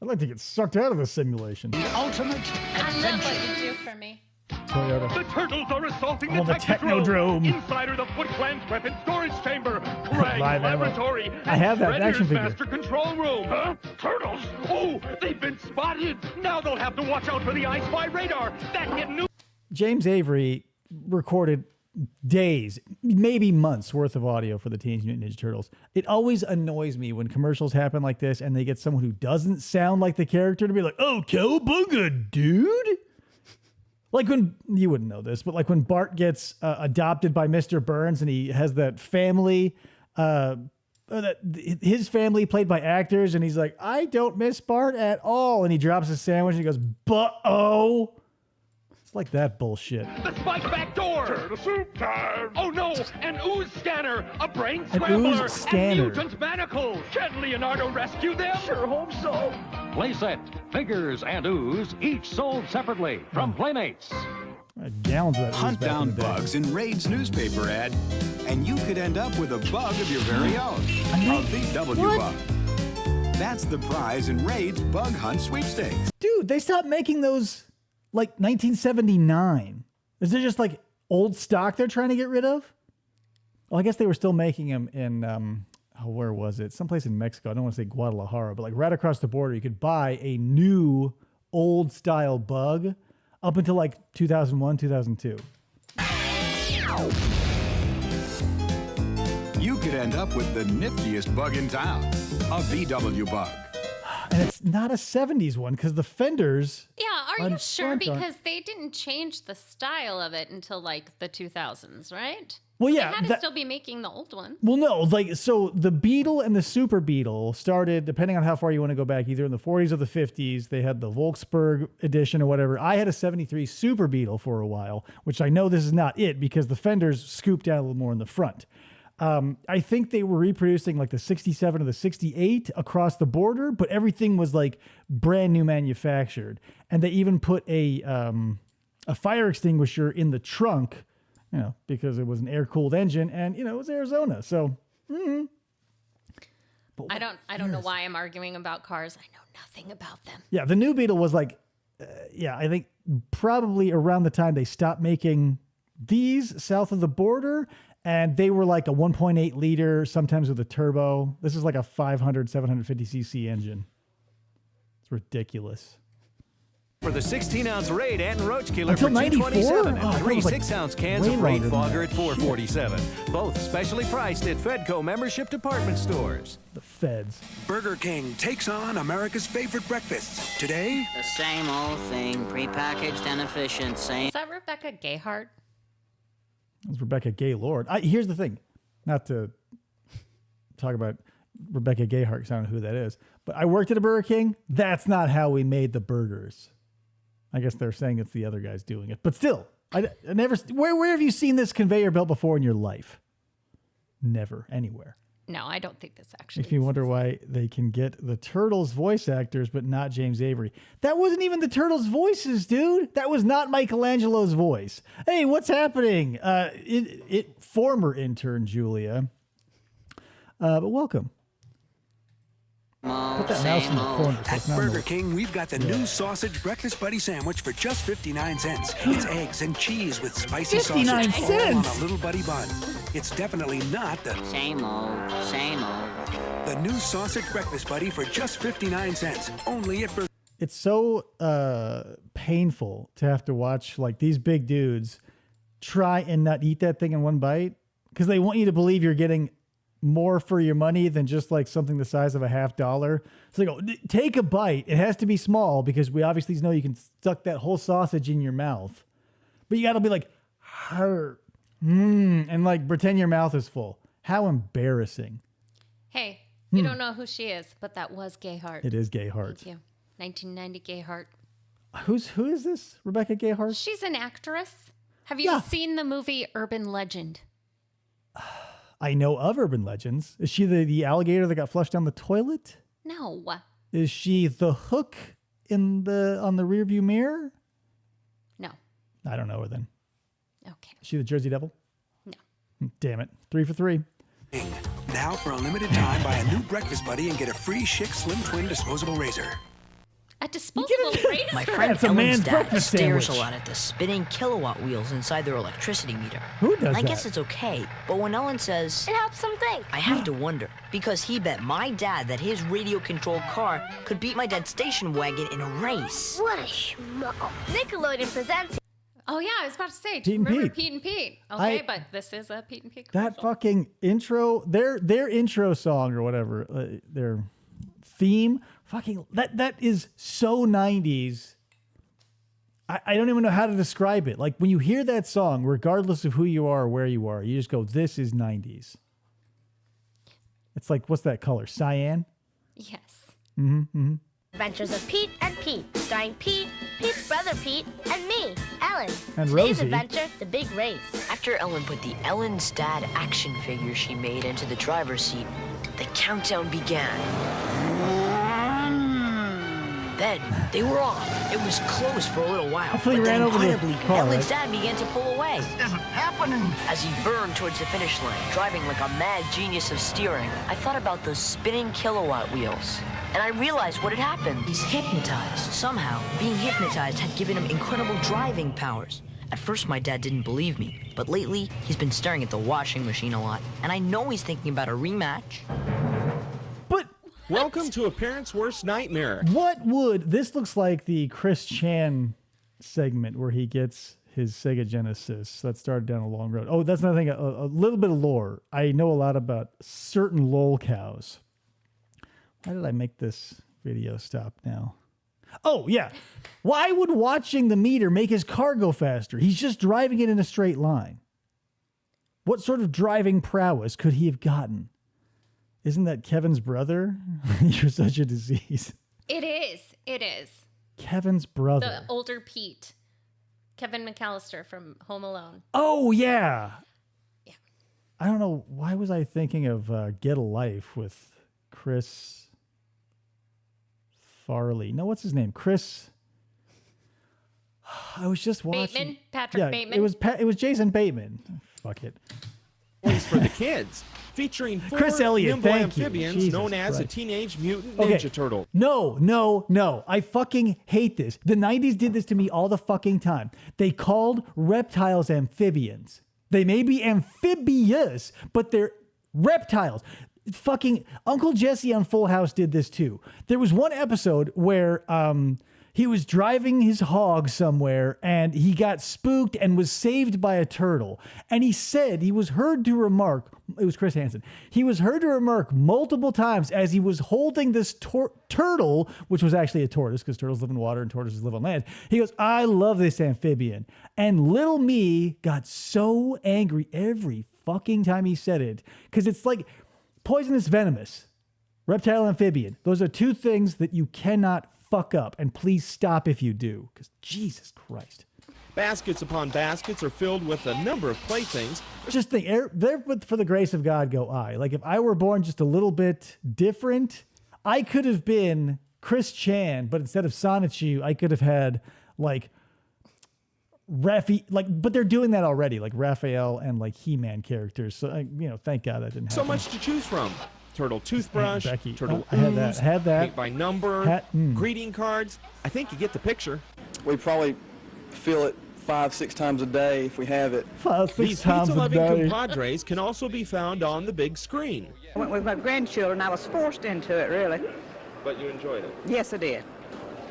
I'd like to get sucked out of the simulation. The ultimate I love what you do for me. Toyota. The turtles are assaulting the Technodrome. Inside are the Foot Clan's weapon storage chamber. Krang's Live ammo. laboratory. I have that Shredder's action figure. master control room. Huh? Turtles? Oh, they've been spotted. Now they'll have to watch out for the I Spy radar. That can new. James Avery recorded days, maybe months worth of audio for the Teenage Mutant Ninja Turtles. It always annoys me when commercials happen like this and they get someone who doesn't sound like the character to be like, "Oh, cowabunga, dude." Like when, you wouldn't know this, but like when Bart gets adopted by Mr. Burns and he has that family, his family played by actors, and he's like, "I don't miss Bart at all." And he drops a sandwich and he goes, "But-oh." It's like that bullshit. The spike back door. Turtle soup time. Oh no, an ooze scanner, a brain An scrambler, ooze scanner. and mutant manacles. Can Leonardo rescue them? Sure hope so. Playset, figures, and ooze, each sold separately from Playmates. Gallons of that ooze Hunt back in down the day. bugs in Raid's newspaper ad, and you could end up with a bug of your very own. A VW bug. That's the prize in Raid's Bug Hunt sweepstakes. Dude, they stopped making those like 1979. Is it just like old stock they're trying to get rid of? Well, I guess they were still making them in, where was it? Someplace in Mexico. I don't want to say Guadalajara, but like right across the border, you could buy a new old style bug up until like 2001, 2002. You could end up with the niftiest bug in town, a VW bug. And it's not a 70s one because the fenders. Yeah, are on you sure? front aren't- Because they didn't change the style of it until like the 2000s, right? Well, yeah, They had to that- still be making the old one. Well, no, like, so the Beetle and the Super Beetle started, depending on how far you want to go back, either in the 40s or the 50s. They had the Volkswagen edition or whatever. I had a 73 Super Beetle for a while, which I know this is not it because the fenders scooped down a little more in the front. I think they were reproducing like the 67 or the 68 across the border, but everything was like brand new manufactured. And they even put a fire extinguisher in the trunk, because it was an air-cooled engine and, it was Arizona. So, I don't know why I'm arguing about cars. I know nothing about them. Yeah, the new Beetle was like, I think probably around the time they stopped making these south of the border, and they were like a 1.8 liter, sometimes with a turbo. This is like a 500, 750cc engine. It's ridiculous. For the 16-ounce Raid Ant and Roach Killer Until for 94? $227 Oh, and 3 that was like 6-ounce cans way of Raid longer than Fogger that. at $447. Both specially priced at Fedco membership department stores. The Feds. Burger King takes on America's favorite breakfasts. Today, the same old thing, prepackaged and efficient. Is that Rebecca Gayheart? It's Rebecca Gaylord. Here's the thing. Not to talk about Rebecca Gayheart, because I don't know who that is. But I worked at a Burger King. That's not how we made the burgers. I guess they're saying it's the other guys doing it. But still, I never... Where have you seen this conveyor belt before in your life? Never. Anywhere. No, I don't think this actually If you wonder why they can get the Turtles voice actors, but not James Avery. That wasn't even the Turtles' voices, dude. That was not Michelangelo's voice. Hey, what's happening? Former intern, Julia. But welcome. Put that mouse in the corner. So at it's not Burger King, we've got the new Sausage Breakfast Buddy Sandwich for just 59 cents. It's eggs and cheese with spicy 59 sausage all on cents? a little buddy bun. It's definitely not the same old. The new Sausage Breakfast Buddy for just 59 cents. Only at Burger It's so painful to have to watch like these big dudes try and not eat that thing in one bite because they want you to believe you're getting more for your money than just like something the size of a $50. So they go, take a bite. It has to be small because we obviously know you can stuck that whole sausage in your mouth. But you got to be like, and like pretend your mouth is full. How embarrassing. Hey, you don't know who she is, but that was Gayheart. It is Gayheart. Thank you. 1990 Gayheart. Who is this? Rebecca Gayheart? She's an actress. Have you seen the movie Urban Legend? I know of Urban Legends. Is she the alligator that got flushed down the toilet? No. Is she the hook on the rearview mirror? No. I don't know her then. Okay. Is she the Jersey Devil? No. Damn it. 3 for 3. Now, for a limited time, buy a new Breakfast Buddy and get a free Schick Slim Twin disposable razor. A disposable razor? My friend That's a man's Ellen's dad breakfast stares sandwich. a lot at the spinning kilowatt wheels inside their electricity meter. Who does And I that? guess it's okay, but when Ellen says... It helps them think. I have to wonder, because he bet my dad that his radio-controlled car could beat my dad's station wagon in a race. What a schmuck. Nickelodeon presents... Oh, yeah, I was about to say, Pete and remember Pete. Pete and Pete? Okay, I- but this is a Pete and Pete That fucking intro, their intro song or whatever, their theme, fucking, that is so 90s. I don't even know how to describe it. Like when you hear that song, regardless of who you are or where you are, you just go, this is 90s. It's like, what's that color? Cyan? Yes. Mm-hmm. Adventures of Pete and Pete, starring Pete, Pete's brother Pete, and me, Ellen. And Today's Rosie. adventure, the big race. After Ellen put the Ellen's dad action figure she made into the driver's seat, the countdown began. Then they were off. It was closed for a little while. Hopefully but he then ran over the incredibly, car, Ellen's right? dad began to pull away. Isn't happening. As he burned towards the finish line, driving like a mad genius of steering, I thought about those spinning kilowatt wheels. And I realized what had happened. He's hypnotized. Somehow, being hypnotized had given him incredible driving powers. At first, my dad didn't believe me, but lately, he's been staring at the washing machine a lot, and I know he's thinking about a rematch. Welcome to a parent's worst nightmare. What would, this looks like the Chris Chan segment where he gets his Sega Genesis that started down a long road. Oh, that's another thing, a little bit of lore. I know a lot about certain lol cows. Why did I make this video stop now? Oh, yeah. Why would watching the meter make his car go faster? He's just driving it in a straight line. What sort of driving prowess could he have gotten? Isn't that Kevin's brother? You're such a disease. It is. It is. Kevin's brother. The older Pete. Kevin McAllister from Home Alone. Oh, yeah. Yeah. I don't know. Why was I thinking of Get a Life with Chris Farley? No, what's his name? Chris. I was just watching. Bateman? Patrick Bateman? It was Jason Bateman. Fuck it. Toys for the kids, featuring 4 Chris Elliott, nimble thank you. amphibians Jesus known as a Christ. Teenage Mutant Okay. Ninja Turtle. No. I fucking hate this. The 90s did this to me all the fucking time. They called reptiles amphibians. They may be amphibious, but they're reptiles. Fucking Uncle Jesse on Full House did this too. There was one episode where he was driving his hog somewhere and he got spooked and was saved by a turtle. And he said he was heard to remark, it was Chris Hansen, he was heard to remark multiple times as he was holding this turtle, which was actually a tortoise because turtles live in water and tortoises live on land. He goes, I love this amphibian. And little me got so angry every fucking time he said it because it's like poisonous, venomous, reptile, amphibian. Those are two things that you cannot fuck up, and please stop if you do, because Jesus Christ. Baskets upon baskets are filled with a number of playthings. Just think, there for the grace of God go I. Like, if I were born just a little bit different, I could have been Chris Chan, but instead of Sonichu, I could have had, like, but they're doing that already, like Raphael and, like, He-Man characters. So, thank God that didn't happen. So much to choose from. Turtle toothbrush, Becky. turtle I had that. paint by number, greeting cards. I think you get the picture. We probably fill it 5-6 times a day if we have it. 5-6 These times a pizza-loving day. compadres can also be found on the big screen. I went with my grandchildren. I was forced into it, really. But you enjoyed it. Yes, I did.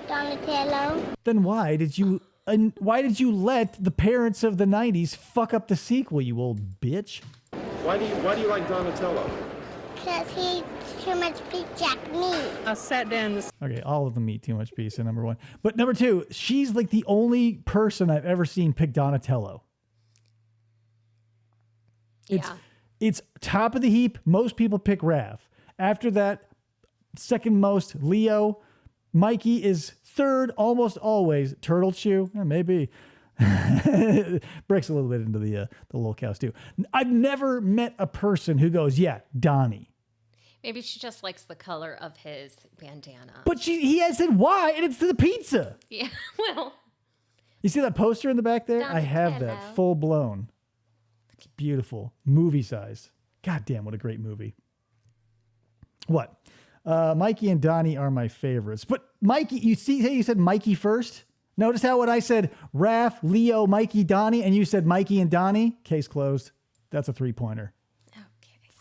Donatello. Then why did you let the parents of the 90s fuck up the sequel, you old bitch? Why do you like Donatello? Because he eats too much pizza meat. I sat down. Okay, all of them eat too much pizza, number one. But number two, she's like the only person I've ever seen pick Donatello. It's top of the heap. Most people pick Raph. After that, second most, Leo. Mikey is third, almost always. Turtle Chew, maybe. Breaks a little bit into the little cows too. I've never met a person who goes, yeah, Donnie. Maybe she just likes the color of his bandana. But he has said why, and it's the pizza. Yeah, well. You see that poster in the back there? I have that full blown. It's beautiful. Movie size. God damn, what a great movie. What? Mikey and Donnie are my favorites. But Mikey, you said Mikey first? Notice how when I said Raph, Leo, Mikey, Donnie, and you said Mikey and Donnie? Case closed. That's a 3-pointer.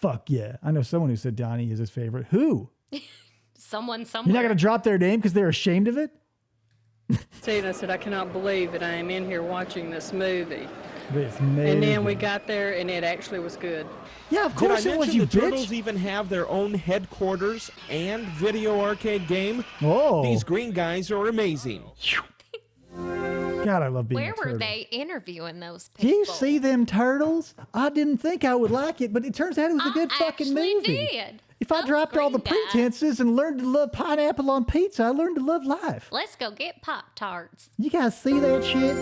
Fuck yeah. I know someone who said Donnie is his favorite. Who? Someone somewhere. You're not going to drop their name because they're ashamed of it? Tina said, I cannot believe that I am in here watching this movie. It's And then amazing. we got there, and it actually was good. Yeah, of Did I course it was, mention you the Turtles bitch. even have their own headquarters and video arcade game? Oh. These green guys are amazing. God, I love being Where a were turtle. they interviewing those Do people? you see them turtles? I didn't think I would like it, but it turns out it was a good fucking movie. Did. If I dropped all the pretenses and learned to love pineapple on pizza, I learned to love life. Let's go get Pop-Tarts. You guys see that shit?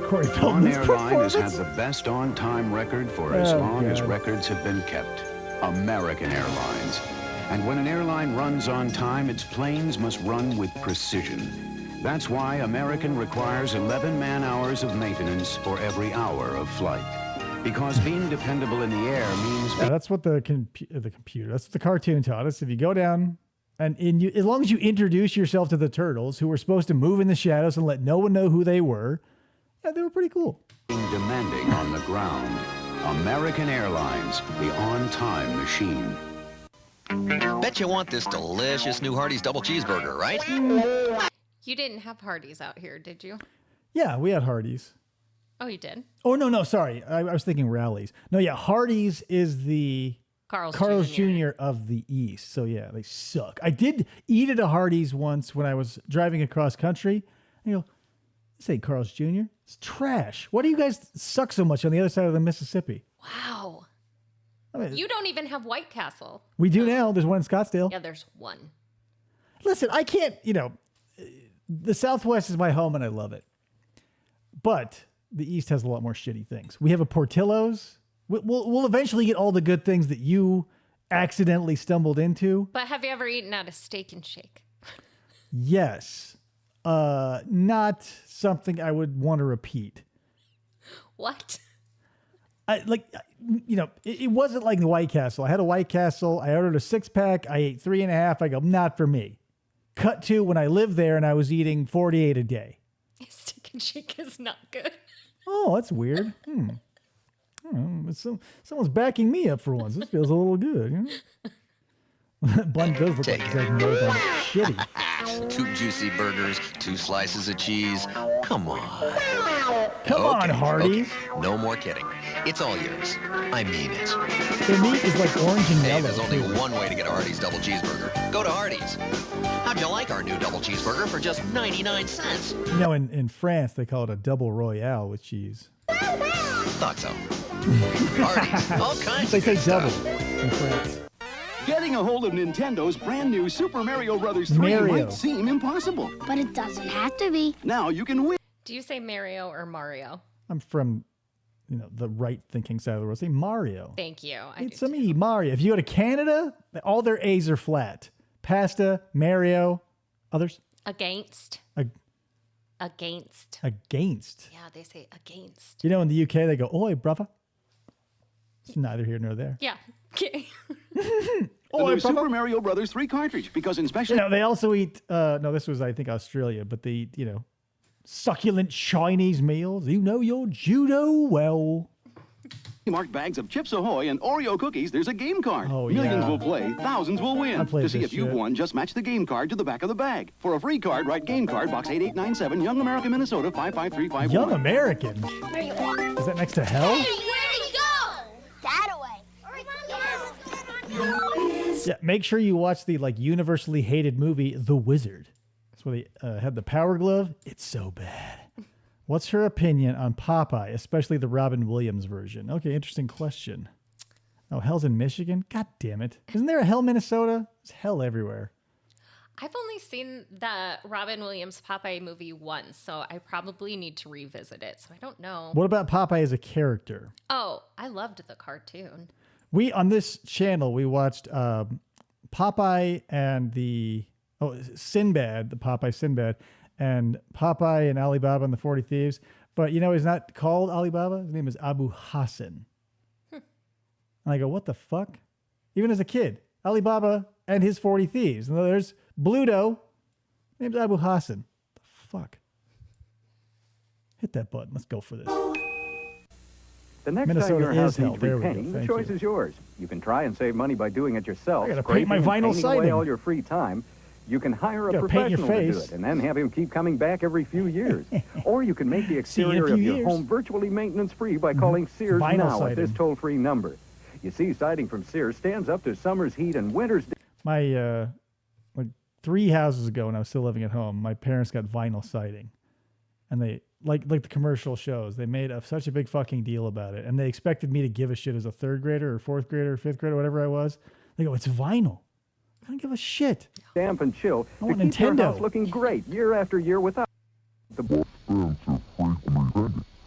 Corey One Feldman's airline has had performance. the best on-time record for as Oh, long as God. records have been kept. American Airlines. And when an airline runs on time, its planes must run with precision. That's why American requires 11 man-hours of maintenance for every hour of flight. Because being dependable in the air means... Yeah, that's what the computer, that's what the cartoon taught us. If you go down and as long as you introduce yourself to the turtles, who were supposed to move in the shadows and let no one know who they were, yeah, they were pretty cool. being demanding on the ground. American Airlines, the on-time machine. Bet you want this delicious new Hardee's double cheeseburger, right? You didn't have Hardee's out here, did you? Yeah, we had Hardee's. Oh, you did? Oh, no, sorry. I was thinking Rallies. No, yeah, Hardee's is the Carl's Jr. of the East. So, yeah, they suck. I did eat at a Hardee's once when I was driving across country. And you go, this ain't Carl's Jr. It's trash. Why do you guys suck so much on the other side of the Mississippi? Wow. I mean, You don't even have White Castle. we do now. There's one in Scottsdale. Yeah, there's one. Listen, I can't, the Southwest is my home and I love it. But the East has a lot more shitty things. We have a Portillo's. We'll eventually get all the good things that you accidentally stumbled into. But have you ever eaten at a Steak and Shake? Yes. Not something I would want to repeat. What? It wasn't like the White Castle. I had a White Castle. I ordered a 6-pack. I ate 3.5. I go, not for me. Cut to when I lived there and I was eating 48 a day. Steak and Shake is not good. Oh, that's weird. Someone's backing me up for once. This feels a little good. You know? Bun does look like Zach Bun. Shitty. 2 juicy burgers, 2 slices of cheese. Come on. Come on, Hardee's. Okay. No more kidding. It's all yours. I mean it. The meat is like orange and yellow. Hey, there's only one way to get a Hardee's double cheeseburger. Go to Hardee's. How'd you like our new double cheeseburger for just 99 cents? In France, they call it a double royale with cheese. Thought so. Hardee's. All kinds they of say good double stuff. in France. Getting a hold of Nintendo's brand new Super Mario Bros. 3 might seem impossible. But it doesn't have to be. Now you can win. Do you say Mario or Mario? I'm from, the right-thinking side of the world. Say Mario. Thank you. It's me, Mario. If you go to Canada, all their A's are flat. Pasta, Mario, others? Against. Against. Against. Yeah, they say against. In the UK, they go, oi, brother. It's neither here nor there. Yeah. Okay. The new Super Mario Bros. 3 cartridge, because in special... they also eat, this was, I think, Australia, but they eat, succulent Chinese meals. You know your judo well. Marked bags of Chips Ahoy and Oreo cookies, there's a game card. Oh, Millions yeah. will play, thousands will win. To see if you've shit. won, just match the game card to the back of the bag. For a free card, write game card, box 8897, Young America, Minnesota, 55351. Young American? Is that next to hell? Hey, where'd he go? That away. Yeah, make sure you watch the universally hated movie, The Wizard. That's where they had the power glove. It's so bad. What's her opinion on Popeye, especially the Robin Williams version? Okay, interesting question. Oh, hell's in Michigan? God damn it. Isn't there a hell Minnesota? There's hell everywhere. I've only seen the Robin Williams Popeye movie once, so I probably need to revisit it. So I don't know. What about Popeye as a character? Oh, I loved the cartoon. On this channel, we watched Popeye and Sinbad, the Popeye Sinbad, and Popeye and Alibaba and the 40 Thieves. But he's not called Alibaba. His name is Abu Hassan. And I go, what the fuck? Even as a kid, Alibaba and his 40 Thieves. And there's Bluto. His name's Abu Hassan. The fuck? Hit that button. Let's go for this. The next Minnesota time your is house hell. needs There we go. repainting, the Thank choice you. is yours. You can try and save money by doing it yourself. I gotta scraping paint my and vinyl painting away siding. all your free time. You can hire a Gotta paint your professional to do face. it and then have him keep coming back every few years. Or you can make the See you in a exterior of few your years. home virtually maintenance-free by calling Sears Vinyl now at this siding. toll-free number. You see, siding from Sears stands up to summer's heat and winter's... My 3 houses ago when I was still living at home, my parents got vinyl siding. And they, like the commercial shows, they made such a big fucking deal about it. And they expected me to give a shit as a 3rd grader or 4th grader or 5th grader, whatever I was. They go, it's vinyl. I don't give a shit. Damp and chill I to want keep your Nintendo. house looking great year after year without... The... And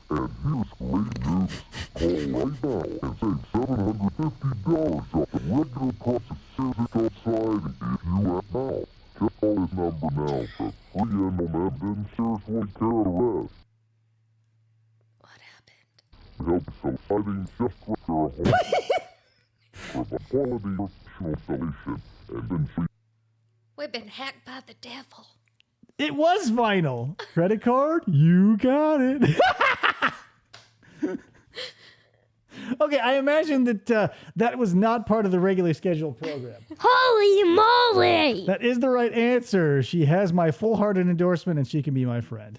here's great news. Call right now and save $750 off the regular price of Sears outside if you act now. Just call this number now for free info, then Sears will take care of the rest. What happened? We help sell siding just right for a home. For the quality professional solution and then free. We've been hacked by the devil. It was vinyl. Credit card? You got it. Okay, I imagine that that was not part of the regularly scheduled program. Holy moly! That is the right answer. She has my full-hearted endorsement, and she can be my friend.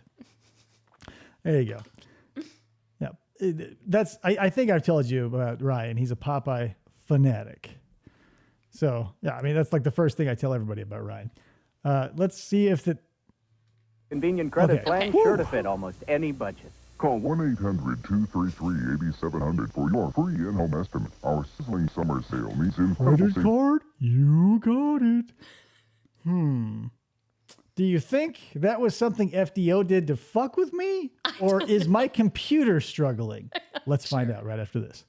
There you go. Yeah, I think I've told you about Ryan. He's a Popeye fanatic. So, yeah, I mean, that's like the first thing I tell everybody about Ryan. Let's see if the... Convenient credit Okay. plan sure to fit almost any budget. Call 1-800-233-8700 for your free in-home estimate. Our sizzling summer sale means incredible Credit card? You got it. Do you think that was something FDO did to fuck with me? Or is my computer struggling? Let's find out right after this.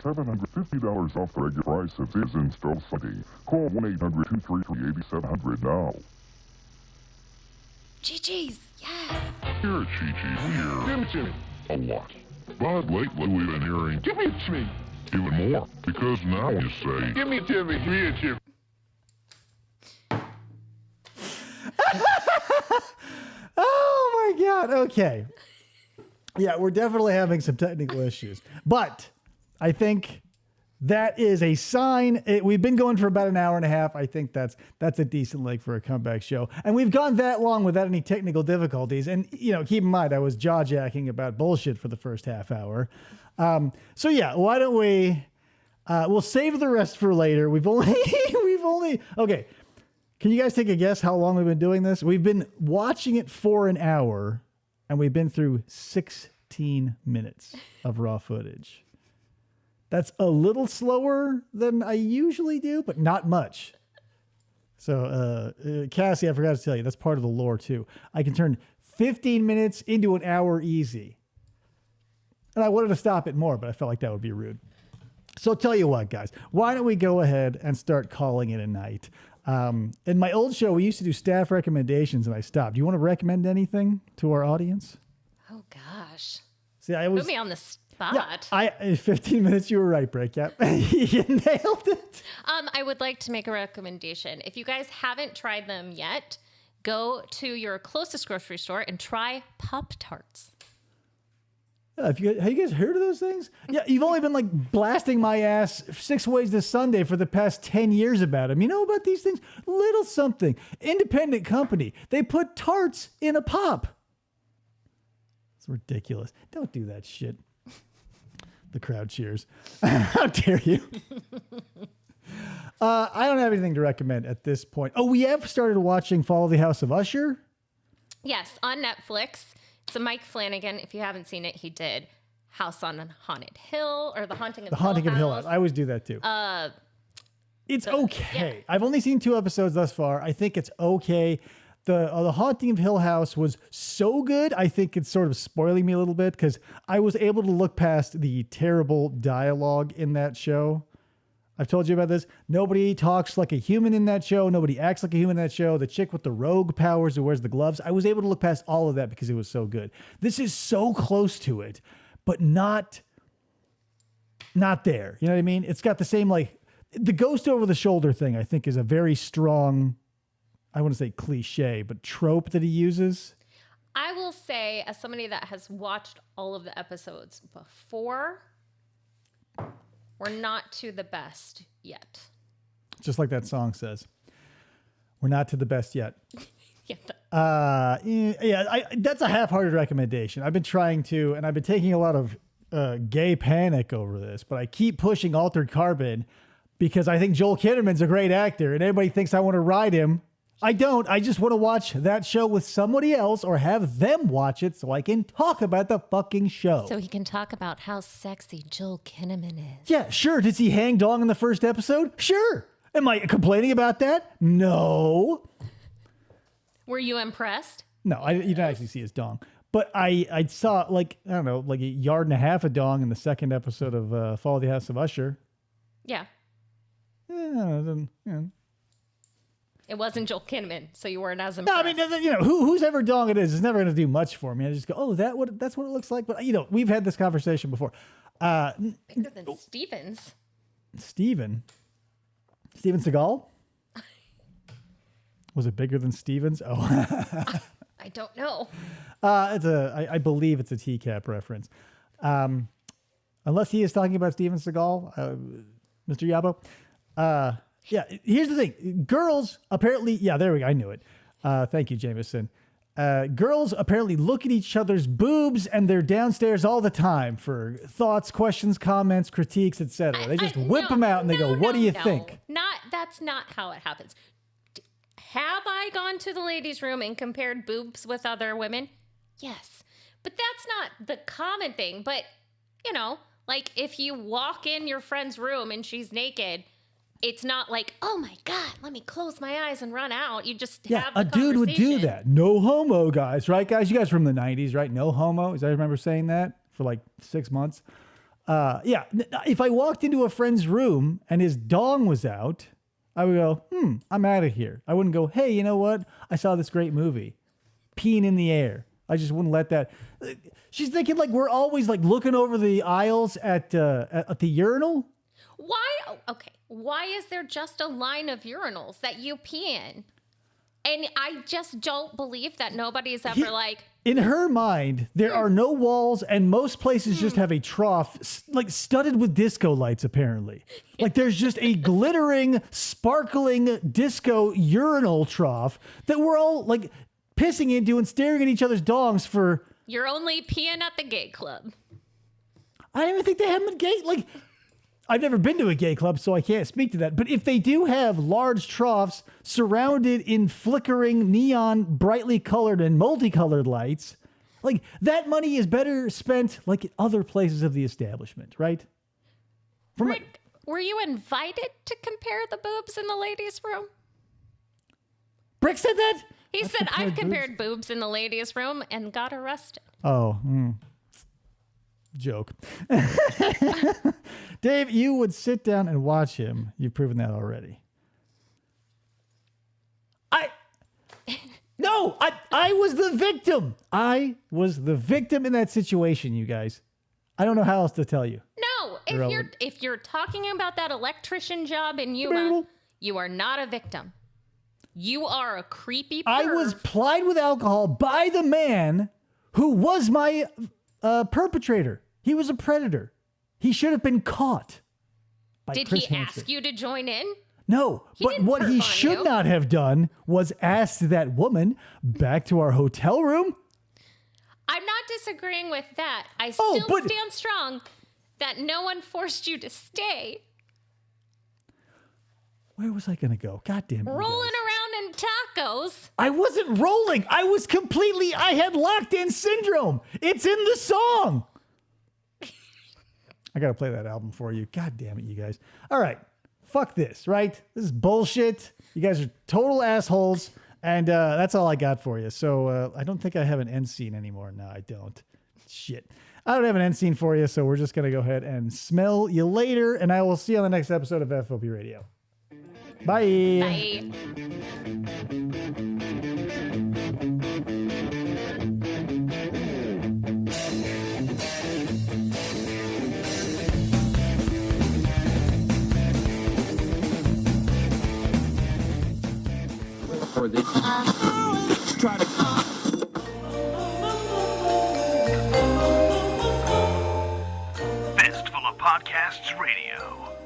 $750 off the regular price of Citizens Stove City. Call 1-800-233-8700 now. GG's, yes. Here at Chi-Chi's, here. Give it to me. A lot. But lately we've been hearing, Give it to me. even more. Because now you say, Give me to me. Give me to me. Oh my God. Okay. Yeah, we're definitely having some technical issues. But I think that is a sign. We've been going for about an hour and a half. I think that's a decent length for a comeback show. And we've gone that long without any technical difficulties. And, keep in mind, I was jaw-jacking about bullshit for the first half hour. So yeah, why don't we'll save the rest for later. We've only, okay. Can you guys take a guess how long we've been doing this? We've been watching it for an hour, and we've been through 16 minutes of raw footage. That's a little slower than I usually do, but not much. So, Cassie, I forgot to tell you, that's part of the lore too. I can turn 15 minutes into an hour easy. And I wanted to stop it more, but I felt like that would be rude. So tell you what, guys, why don't we go ahead and start calling it a night? In my old show, we used to do staff recommendations, and I stopped. Do you want to recommend anything to our audience? Oh, gosh. See, Put me on the spot. Yeah, in 15 minutes, you were right, Break. Yep. You nailed it. I would like to make a recommendation. If you guys haven't tried them yet, go to your closest grocery store and try Pop-Tarts. Have you guys heard of those things? Yeah, you've only been like blasting my ass 6 ways to Sunday for the past 10 years about them. You know about these things? Little something. Independent company. They put tarts in a pop. It's ridiculous. Don't do that shit. The crowd cheers. How dare you? I don't have anything to recommend at this point. Oh, we have started watching Follow the House of Usher. Yes, on Netflix. It's a Mike Flanagan. If you haven't seen it, he did House on Haunted Hill or The Haunting of Hill House. I always do that too. It's okay. Yeah. I've only seen 2 episodes thus far. I think it's okay. The Haunting of Hill House was so good. I think it's sort of spoiling me a little bit because I was able to look past the terrible dialogue in that show. I've told you about this. Nobody talks like a human in that show. Nobody acts like a human in that show. The chick with the rogue powers who wears the gloves. I was able to look past all of that because it was so good. This is so close to it, but not there. You know what I mean? It's got the same, like, the ghost over the shoulder thing, I think, is a very strong, I want to say cliche, but trope that he uses. I will say, as somebody that has watched all of the episodes before, we're not to the best yet. Just like that song says. We're not to the best yet. That's a half-hearted recommendation. I've been trying to, and I've been taking a lot of gay panic over this, but I keep pushing Altered Carbon because I think Joel Kinnaman's a great actor, and everybody thinks I want to ride him. I don't. I just want to watch that show with somebody else or have them watch it so I can talk about the fucking show. So he can talk about how sexy Joel Kinnaman is. Yeah, sure. Does he hang dong in the first episode? Sure. Am I complaining about that? No. Were you impressed? No, you didn't actually see his dong. But I saw, like, I don't know, like a yard and a half of dong in the second episode of Follow the House of Usher. Yeah. Yeah. It wasn't Joel Kinnaman, so you weren't as impressed. No, I mean, whose ever dong it is never going to do much for me. I just go, oh, that's what it looks like. But, we've had this conversation before. Bigger than Steven's. Steven Seagal? Was it bigger than Steven's? Oh. I don't know. I believe it's a TCAP reference. Unless he is talking about Steven Seagal, Mr. Yabo. Yeah, here's the thing. Girls apparently, there we go. I knew it. Thank you, Jameson. Girls apparently look at each other's boobs and they're downstairs all the time for thoughts, questions, comments, critiques, etc. They just whip them out and they go, what do you think? That's not how it happens. Have I gone to the ladies' room and compared boobs with other women? Yes. But that's not the common thing. But, like if you walk in your friend's room and she's naked, It's not like, oh my God, let me close my eyes and run out. You just Yeah, have the a dude would do conversation. that. No homo, guys, right, guys? You guys from the 90s, right? No homo. I remember saying that for like 6 months. Yeah, if I walked into a friend's room and his dong was out, I would go, I'm out of here. I wouldn't go, hey, you know what? I saw this great movie. Peeing in the air. I just wouldn't let that. She's thinking like we're always like looking over the aisles at the urinal. Why? Okay. Why is there just a line of urinals that you pee in? And I just don't believe that nobody's ever like. In her mind, there are no walls, and most places just have a trough, like studded with disco lights, apparently. Like there's just a glittering, sparkling disco urinal trough that we're all like pissing into and staring at each other's dongs for. You're only peeing at the gay club. I don't even think they have them at gay. Like, I've never been to a gay club, so I can't speak to that. But if they do have large troughs surrounded in flickering neon, brightly colored and multicolored lights, like that money is better spent like at other places of the establishment, right? Rick, were you invited to compare the boobs in the ladies' room? Brick said that? He said, I've compared boobs in the ladies' room and got arrested. Oh, joke. Dave, you would sit down and watch him. You've proven that already. I was the victim. I was the victim in that situation, you guys. I don't know how else to tell you. No, if you're talking about that electrician job in Yuma, you are not a victim. You are a creepy perv. I was plied with alcohol by the man who was my perpetrator. He was a predator. He should have been caught. Did Chris he Hansen. ask you to join in? No, but what he should not have done was asked that woman back to our hotel room. I'm not disagreeing with that. I still stand strong that no one forced you to stay. Where was I going to go? God damn it. Rolling around in tacos. I wasn't rolling. I had locked in syndrome. It's in the song. I got to play that album for you. God damn it, you guys. All right. Fuck this, right? This is bullshit. You guys are total assholes. And that's all I got for you. So I don't think I have an end scene anymore. No, I don't. Shit. I don't have an end scene for you. So we're just going to go ahead and smell you later. And I will see you on the next episode of FOP Radio. Bye. Bye. For this. Try to. Fistful of Podcasts Radio.